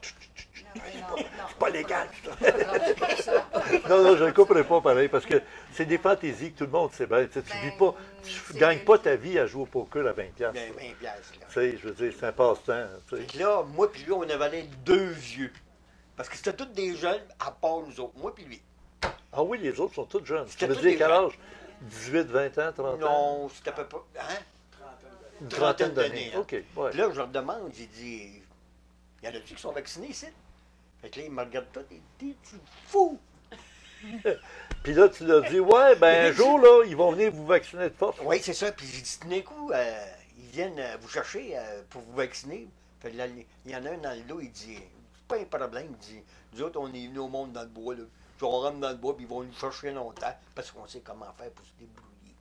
c'est pas légal, ça. non, c'est pas ça. Non, je ne couperai pas pareil, parce que c'est des fantaisies que tout le monde sait bien. Tu sais, tu Ben, vis pas, tu c'est- gagnes pas ta vie à jouer au poker à 20$. Ben, Tu 20$, là. sais, je veux dire, c'est un passe-temps. tu sais. Fait que là, moi puis lui, on avait l'air deux vieux. Parce que c'était tous des jeunes, à part nous autres. Moi puis lui. Ah oui, les autres sont tous jeunes. Tu C'était veux tous dire des quel jeunes. âge? 18, 20 ans, 30 ans? Non, c'était à peu près... Hein? Une trentaine d'années. hein. OK, ouais. Puis là, je leur demande, j'ai dit, il y en a-tu qui sont vaccinés ici? Fait que là, ils me regardent tous, des petits fous. Puis là, tu leur dis, ouais, ben un jour, là, ils vont venir vous vacciner de force. Oui, c'est ça. Puis j'ai dit, tout d'un coup, ils viennent vous chercher pour vous vacciner. Fait que là, il y en a un dans le dos, il dit, c'est pas un problème. Il dit, nous autres, on est venus au monde dans le bois, là. Puis on rentre dans le bois, puis ils vont nous chercher longtemps, parce qu'on sait comment faire pour se débrouiller.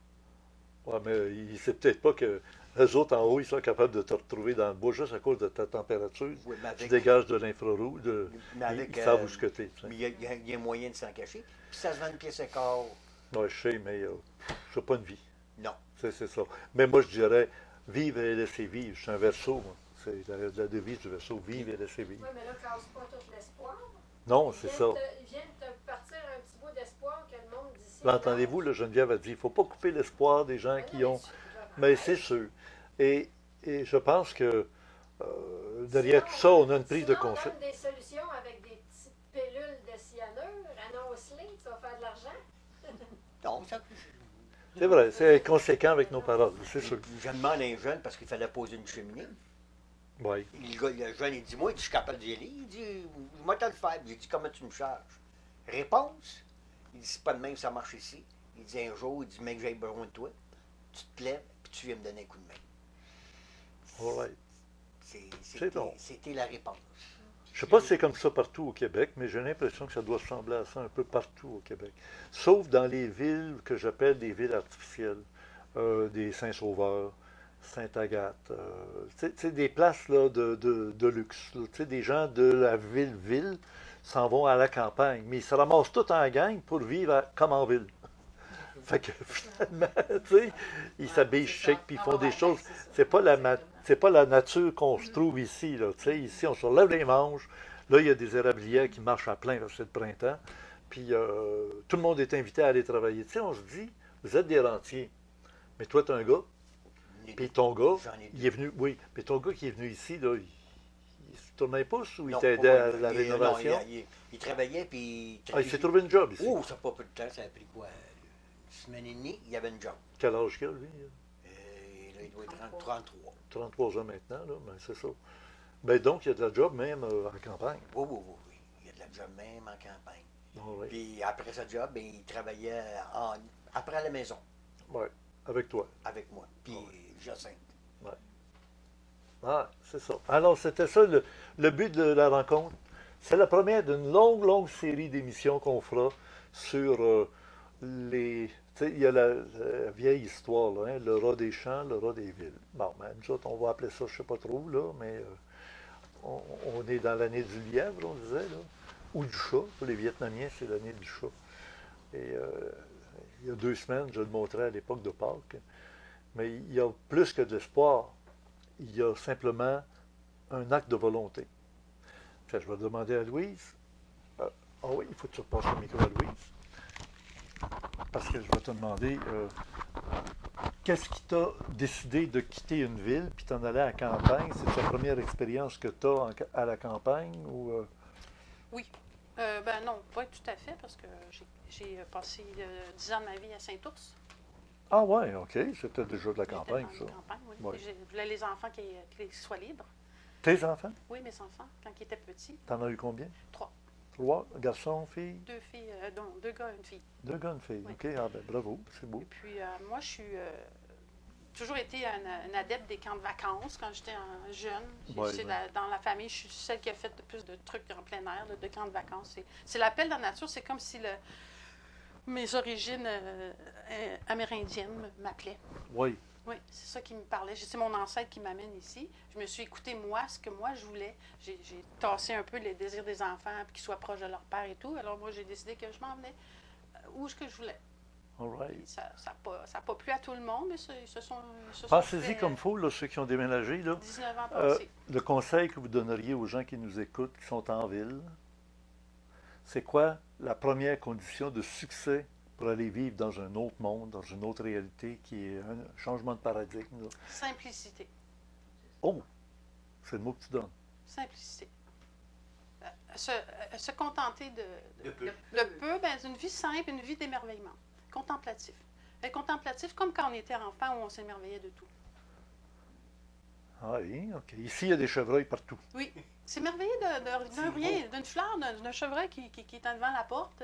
Ouais, mais il ne sait peut-être pas que les autres en haut, ils sont capables de te retrouver dans le bois juste à cause de ta température. Oui, mais Tu avec, dégages de l'infrarouge, mais avec, ils savent où ce que t'es. tu sais. mais il y a moyen de s'en cacher. Puis ça se vend une pièce et quart. Ouais, je sais, mais c'est pas une vie. Non. C'est ça. Mais moi, je dirais, vivre et laisser vivre. Je suis un verso, moi. C'est la devise du verso, vivre et laisser vivre. Oui, mais là, casse pas tout l'espoir. Non, c'est ça. Il vient de te partir un petit bout d'espoir que le monde d'ici. L'entendez-vous, là, Geneviève a dit, il ne faut pas couper l'espoir des gens qui ont... Mais c'est sûr. Et je pense que derrière tout ça, on a une prise de conscience. conscience. On donne des solutions avec des petites pilules de cyanure, annonce-les, tu vas faire de l'argent. Non, ça. C'est vrai, c'est conséquent avec nos paroles, c'est sûr. Je demande à un jeune parce qu'il fallait poser une cheminée. Oui. Le jeune, il dit, moi, je suis capable d'y aller. Il dit, moi, t'as le faire. Il dit, comment tu me charges? Réponse. Il dit, c'est pas de même que ça marche ici. Il dit, un jour, il dit, mec, j'ai besoin de toi. Tu te lèves, puis tu viens me donner un coup de main. All right. C'est bon. C'était la réponse. Je ne sais pas si c'est comme ça partout au Québec, mais j'ai l'impression que ça doit ressembler à ça un peu partout au Québec. Sauf dans les villes que j'appelle des villes artificielles, des Saint-Sauveur, Sainte-Agathe, des places là, de luxe. Là, des gens de la ville s'en vont à la campagne, mais ils se ramassent tous en gang pour vivre comme en ville. Fait que finalement, ils s'habillent chic puis ils font des choses. C'est pas la nature qu'on se trouve ici. Là, ici, on se relève les manches. Là, il y a des érablières qui marchent à plein vers le printemps. Puis tout le monde est invité à aller travailler. On se dit, vous êtes des rentiers. Mais toi, tu es un gars. Puis ton gars, il est venu. Oui, mais ton gars qui est venu ici, là, il se tournait pas ou il t'aidait à la rénovation? Non, il travaillait puis. Il s'est trouvé une job ici. Oh, ça n'a pas pris de temps, ça a pris quoi? Une semaine et demie, il y avait une job. Quel âge qu'il a, lui? Là, il doit être 33. 33 ans maintenant, là, ben c'est ça. Ben donc, il y a de la job même en campagne. Oui. Il y a de la job même en campagne. Oh, oui. Puis après sa job, ben, il travaillait après à la maison. Oui, avec toi. Avec moi. Puis Jacinthe. Ouais. Ah, c'est ça. Alors, c'était ça le but de la rencontre. C'est la première d'une longue série d'émissions qu'on fera sur les... Tu sais, il y a la vieille histoire, là, hein, le rat des champs, le rat des villes. Bon, ben, nous autres, on va appeler ça, je ne sais pas trop, là, mais on est dans l'année du lièvre, on disait, là, ou du chat. Pour les Vietnamiens, c'est l'année du chat. Et il y a 2 semaines, je le montrais à l'époque de Pâques, mais il y a plus que de l'espoir. Il y a simplement un acte de volonté. Puis, je vais demander à Louise. Ah oui, il faut que tu repasses le micro à Louise. Parce que je vais te demander, qu'est-ce qui t'a décidé de quitter une ville puis t'en aller à la campagne? C'est ta première expérience que tu as à la campagne? Ou, Oui. Ben non, pas tout à fait, parce que j'ai passé 10 ans de ma vie à Saint-Ours. Ah ouais, OK. C'était déjà de la campagne, J'étais ça. dans la campagne, oui. Ouais. Je voulais les enfants qui soient libres. Tes enfants? Oui, mes enfants, quand ils étaient petits. T'en as eu combien? 3. 3 garçons, filles? 2 filles, non, 2 gars et une fille. 2 gars, une fille. Oui. OK, ah ben bravo, c'est beau. Et puis, moi, je suis toujours été une adepte des camps de vacances quand j'étais jeune. Ouais, C'est ouais. dans la famille, je suis celle qui a fait le plus de trucs en plein air, de camps de vacances. C'est l'appel de la nature. C'est comme si mes origines amérindiennes m'appelaient. Oui. Oui, c'est ça qui me parlait. C'est mon ancêtre qui m'amène ici. Je me suis écouté moi, ce que moi je voulais. J'ai tassé un peu les désirs des enfants, puis qu'ils soient proches de leur père et tout. Alors moi, j'ai décidé que je m'en venais où est-ce que je voulais. All right. Ça n'a pas plu à tout le monde, mais ils se sont Pensez-y fait, comme il faut, là, ceux qui ont déménagé. Là. 19 ans passés. Le conseil que vous donneriez aux gens qui nous écoutent, qui sont en ville, c'est quoi la première condition de succès pour aller vivre dans un autre monde, dans une autre réalité, qui est un changement de paradigme? Là. Simplicité. Oh! C'est le mot que tu donnes. Simplicité. Se contenter De peu. de peu, ben, une vie simple, une vie d'émerveillement. Contemplatif. Être contemplatif comme quand on était enfant où on s'émerveillait de tout. Ah oui, OK. Ici, il y a des chevreuils partout. Oui. S'émerveiller d'un rien, d'une fleur, d'un chevreuil qui est devant la porte,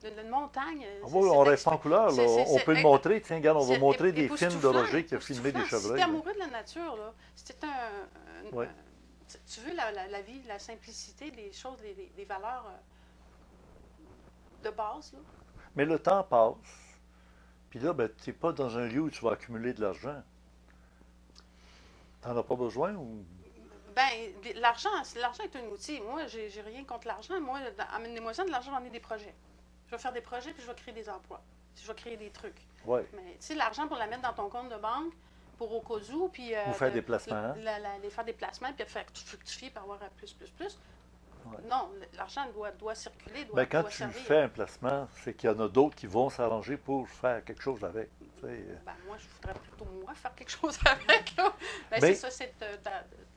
d'une montagne. Ah oui, on reste en couleur. Là. On peut le montrer. Tiens, regarde, on va montrer des films de Roger qui a filmé des chevreuils. Si t'es amoureux de la nature, là, si t'es Ouais. tu veux la vie, la simplicité, les choses, les valeurs de base, là. Mais le temps passe. Puis là, ben, tu n'es pas dans un lieu où tu vas accumuler de l'argent. Tu n'en as pas besoin ou. Ben, l'argent est un outil. Moi, j'ai rien contre l'argent. Moi, amenez-moi ça de l'argent, j'en ai des projets. Je vais faire des projets, puis je vais créer des emplois. Je vais créer des trucs. Oui. Mais, tu sais, l'argent pour la mettre dans ton compte de banque, pour au cas où, puis... Ou faire des placements. Hein? Les faire des placements, puis faire fructifier, puis avoir plus. Ouais. Non, l'argent doit circuler, Ben, quand doit tu servir. fais un placement, c'est qu'il y en a d'autres qui vont s'arranger pour faire quelque chose avec. Tu sais. Ben, moi, je voudrais plutôt, moi, faire quelque chose avec, là. Ben, Ben, c'est ça, c'est de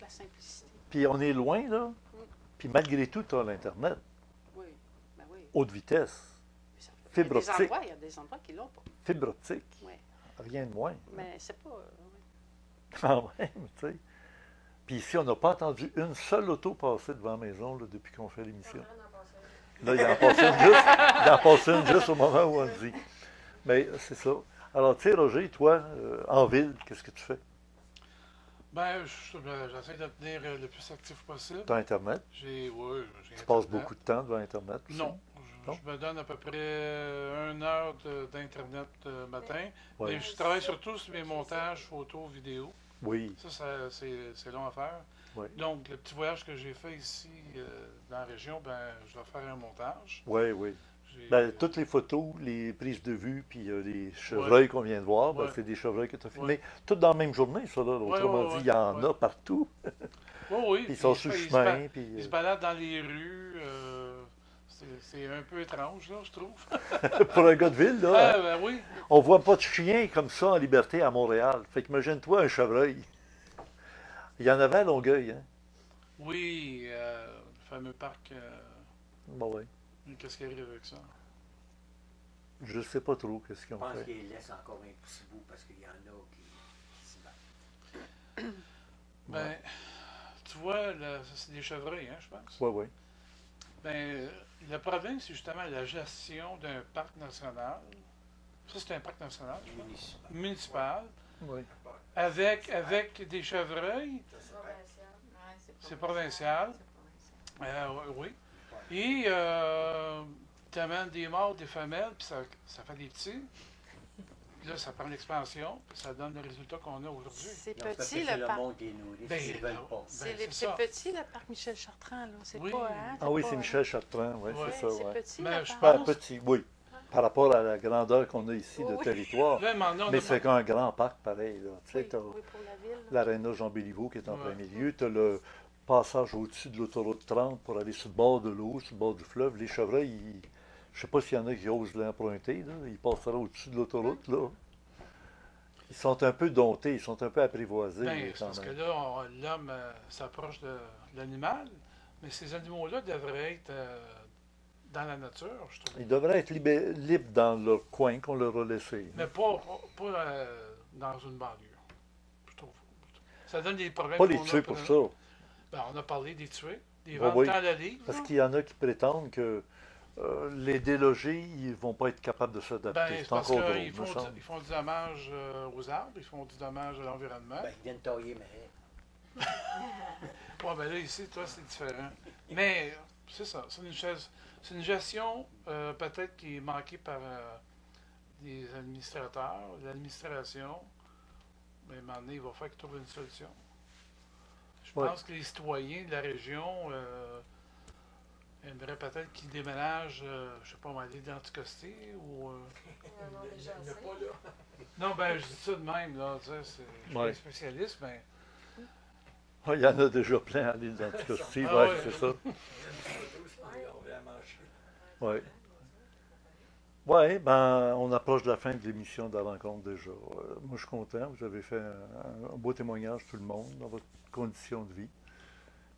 la simplicité. Puis on est loin, là. Puis malgré tout, tu as l'Internet, Oui, ben oui. haute vitesse, fibre Il y a des optique. endroits, il y a des endroits qui l'ont pas. Fibre optique, Oui, rien de moins. mais c'est pas... Quand même, tu sais. Puis ici, on n'a pas entendu une seule auto passer devant la maison là, depuis qu'on fait l'émission. Là, il en passe une juste, il en passe une juste au moment où on le dit. Mais c'est ça. Alors, tu sais, Roger, toi, en ville, qu'est-ce que tu fais? Ben, j'essaie de tenir le plus actif possible. Tu as Internet? J'ai Tu passes Internet. beaucoup de temps devant Internet aussi? Non. Non? Je me donne à peu près 1 heure d'Internet matin. Oui. Et je travaille surtout sur mes montages photos, vidéos. Oui. C'est long à faire. Oui. Donc, le petit voyage que j'ai fait ici dans la région, ben, je dois faire un montage. Oui, oui. J'ai- Ben, toutes les photos, les prises de vue, puis les chevreuils qu'on vient de voir, ben, Ouais. c'est des chevreuils que tu as filmés. Toutes dans la même journée, ça, là. Autrement ouais, dit, il y en ouais. a partout. Oui. Puis ils sont Puis sur le ils se chemin. Puis, Ils se baladent dans les rues. C'est un peu étrange, là, je trouve. pour un gars de ville, là, hein, Ben oui. on voit pas de chiens comme ça en liberté à Montréal. Fait qu'imagine-toi un chevreuil. Il y en avait à Longueuil, hein? Oui, le fameux parc. Bon, oui. Qu'est-ce qui arrive avec ça? Je sais pas trop qu'est-ce qu'ils Je ont pense fait. qu'ils laissent encore un petit bout parce qu'il y en a qui s'y battent. Ben, tu vois, là, ça, c'est des chevreuils, hein, je pense. Oui, oui. Ben, le problème, c'est justement la gestion d'un parc national. Ça, c'est un parc national, je pense. Municipal. Oui. Avec des chevreuils. C'est provincial. Oui. Et tu amènes des mâles, des femelles, puis ça fait des petits. Puis là, ça prend l'expansion, puis ça donne le résultat qu'on a aujourd'hui. C'est Non, c'est parce petit, que c'est le le parc. monde qui les nourrit, Ben, ils ne veulent pas. C'est c'est c'est ça. petit, le parc Michel Chartrand, là. C'est Oui. pas... Hein, Ah oui, pas, c'est Michel Chartrand, oui, Ouais. c'est ça, C'est oui. petit, Ben, le je parc. Pas petit, oui. Par rapport à la grandeur qu'on a ici de Oui. territoire. Là, maintenant, on Mais a- c'est un grand parc pareil, là. Tu sais, Oui, t'as oui, pour la ville. là. l'aréna Jean Béliveau qui est en Ouais. plein milieu. Tu as le passage au-dessus de l'autoroute 30 pour aller sur le bord de l'eau, sur le bord du fleuve. Les chevreuils, je ne sais pas s'il y en a qui osent l'emprunter, là. Ils passeront au-dessus de l'autoroute, là. Ils sont un peu domptés, ils sont un peu apprivoisés, Ben, c'est quand parce que même. là, l'homme s'approche de l'animal, mais ces animaux-là devraient être dans la nature, je trouve. Ils devraient être libres dans leur coin qu'on leur a laissé. Mais pas dans une banlieue, je trouve. Ça donne des problèmes. Pas les qu'on a tuer pour ça. Ben, on a parlé des tuer, des Ah vendre oui. tant la livre. Parce là. qu'il y en a qui prétendent que les délogés, ils vont pas être capables de s'adapter. Ben, c'est c'est parce encore drôle, qu'ils me semble. ils font du dommage aux arbres, ils font du dommage à l'environnement. Ben, ils viennent tailler, mais Ouais, ben là, ici, toi, c'est différent. Mais, c'est ça, c'est une gestion peut-être qui est manquée par des administrateurs, l'administration. Mais à un moment donné, il va falloir qu'ils trouvent une solution. Je Ouais. pense que les citoyens de la région aimeraient peut-être qu'ils déménagent, je sais pas, aller dans Anticosti ou... Non, ben, je dis ça de même, là, tu sais, je suis pas Ouais. un spécialiste, mais... Ah, il y en a déjà plein à l'île d'Anticosti, Ah ouais, ouais. c'est ça. Oui. Oui, ben, on approche de la fin de l'émission de la rencontre déjà. Moi, je suis content. Vous avez fait un beau témoignage, tout le monde, dans votre condition de vie.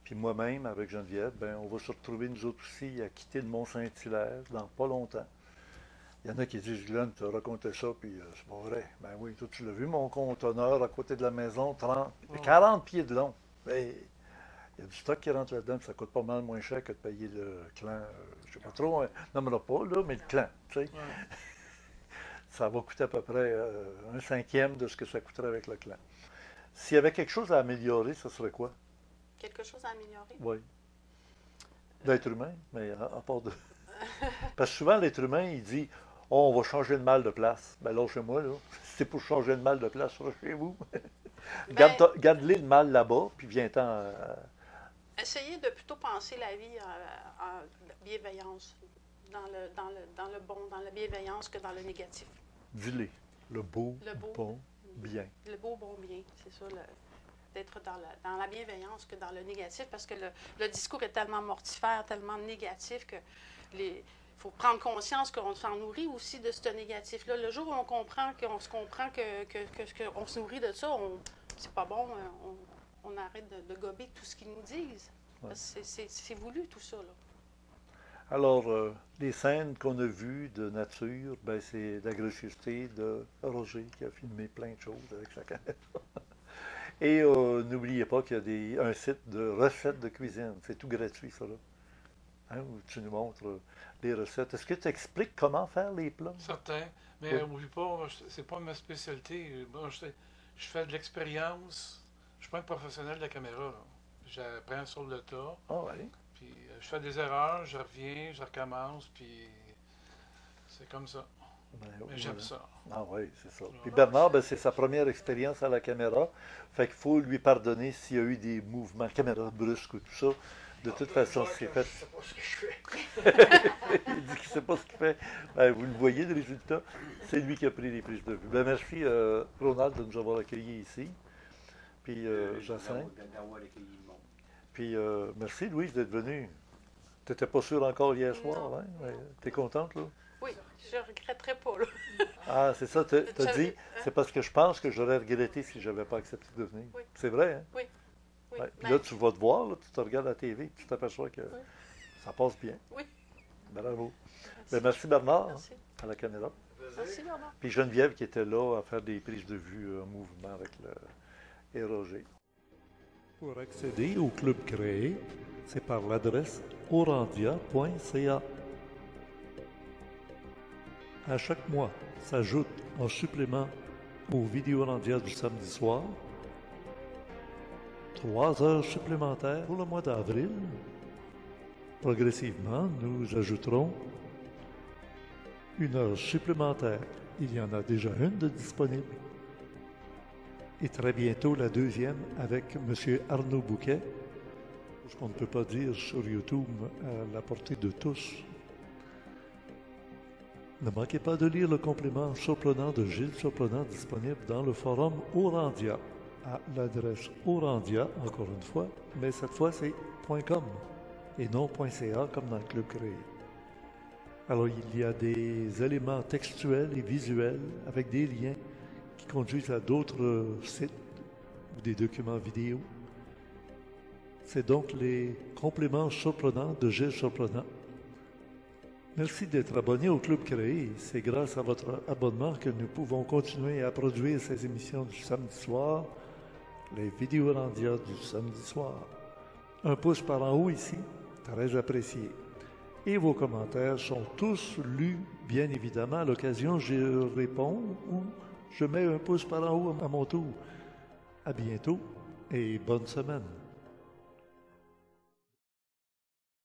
Puis moi-même, avec Geneviève, ben, on va se retrouver nous autres aussi à quitter le Mont-Saint-Hilaire dans pas longtemps. Il y en a qui disent, Glenn, tu as raconté ça, puis c'est pas vrai. Ben oui, toi, tu l'as vu, mon conteneur à côté de la maison, 40 pieds de long. Ben, il y a du stock qui rentre là-dedans, puis ça coûte pas mal moins cher que de payer le clan. Je sais pas trop, nommera pas, là, mais le clan, tu sais. Ouais. Ça va coûter à peu près un cinquième de ce que ça coûterait avec le clan. S'il y avait quelque chose à améliorer, ce serait quoi? Quelque chose à améliorer. Oui. D'être humain, mais à part de. Parce que souvent, l'être humain, il dit oh, on va changer de mal de place. Ben là, chez moi, là, si c'est pour changer de mal de place, chez vous. Ben, Garde-les le mal là-bas, puis viens-t'en. essayez de plutôt penser la vie en bienveillance, dans le bon, dans la bienveillance que dans le négatif. Dis-les. Le beau, Le beau. bon, bien. Le beau, bon, bien, c'est ça, d'être dans la bienveillance que dans le négatif, parce que le discours est tellement mortifère, tellement négatif que faut prendre conscience qu'on s'en nourrit aussi de ce négatif-là. Le jour où on comprend qu'on se nourrit de ça, c'est pas bon, on arrête de gober tout ce qu'ils nous disent. Ouais. C'est voulu tout ça, là. Alors, les scènes qu'on a vues de nature, ben, c'est la gracieuseté de Roger qui a filmé plein de choses avec sa caméra. Et n'oubliez pas qu'il y a un site de recettes de cuisine. C'est tout gratuit, ça, là. Hein, où tu nous montres les recettes. Est-ce que tu expliques comment faire les plats? Certain. Mais Oui. n'oublie pas, c'est pas ma spécialité. Moi, je fais de l'expérience. Je suis pas un professionnel de la caméra, là. J'apprends sur le tas. Ah oui. Puis je fais des erreurs, je reviens, je recommence, puis c'est comme ça. Ben, Mais j'aime voilà. ça. Ah oui, c'est ça. Ouais. Puis Bernard, ben, c'est sa première expérience à la caméra. Fait qu'il faut lui pardonner s'il y a eu des mouvements caméra brusques ou tout ça. De toute façon, c'est fait. Je sais pas ce que je fais. Il dit qu'il ne sait pas ce qu'il fait. Ben, vous le voyez, le résultat. C'est lui qui a pris les prises de vue. Ben, merci, Ronald, de nous avoir accueillis ici. Puis Jacinthe. D'avoir accueilli le monde. Puis merci, Louise, d'être venue. Tu n'étais pas sûre encore hier soir, Non. hein? Tu es contente, là? Oui, je ne regretterai pas, là. Ah, c'est ça, tu as J'avais- dit, c'est parce que je pense que j'aurais regretté si je n'avais pas accepté de venir. Oui. C'est vrai, hein? Oui. Ouais. Puis Ben, là, tu vas te voir, là, tu te regardes à la TV, puis tu t'aperçois que ça passe bien. Oui. Bravo. Ben, merci Bernard, Merci. à la caméra. Merci, Bernard. Puis Geneviève qui était là à faire des prises de vue en mouvement avec et Roger. Pour accéder au club créé, c'est par l'adresse orandia.ca. À chaque mois, s'ajoute en supplément aux vidéos Orandia du samedi soir 3 heures supplémentaires pour le mois d'avril. Progressivement, nous ajouterons 1 heure supplémentaire. Il y en a déjà une de disponible. Et très bientôt la deuxième avec M. Arnaud Bouquet. Ce qu'on ne peut pas dire sur YouTube à la portée de tous. Ne manquez pas de lire le complément surprenant de Gilles Surprenant disponible dans le forum Orandia à l'adresse Orandia, encore une fois, mais cette fois c'est .com et non .ca comme dans le club créé. Alors il y a des éléments textuels et visuels avec des liens qui conduisent à d'autres sites ou des documents vidéo. C'est donc les compléments surprenants de Gilles Surprenant. Merci d'être abonné au Club Créé. C'est grâce à votre abonnement que nous pouvons continuer à produire ces émissions du samedi soir, les vidéos Orandia du samedi soir. Un pouce par en haut ici, très apprécié. Et vos commentaires sont tous lus, bien évidemment. À l'occasion, je réponds ou je mets un pouce par en haut à mon tour. À bientôt et bonne semaine.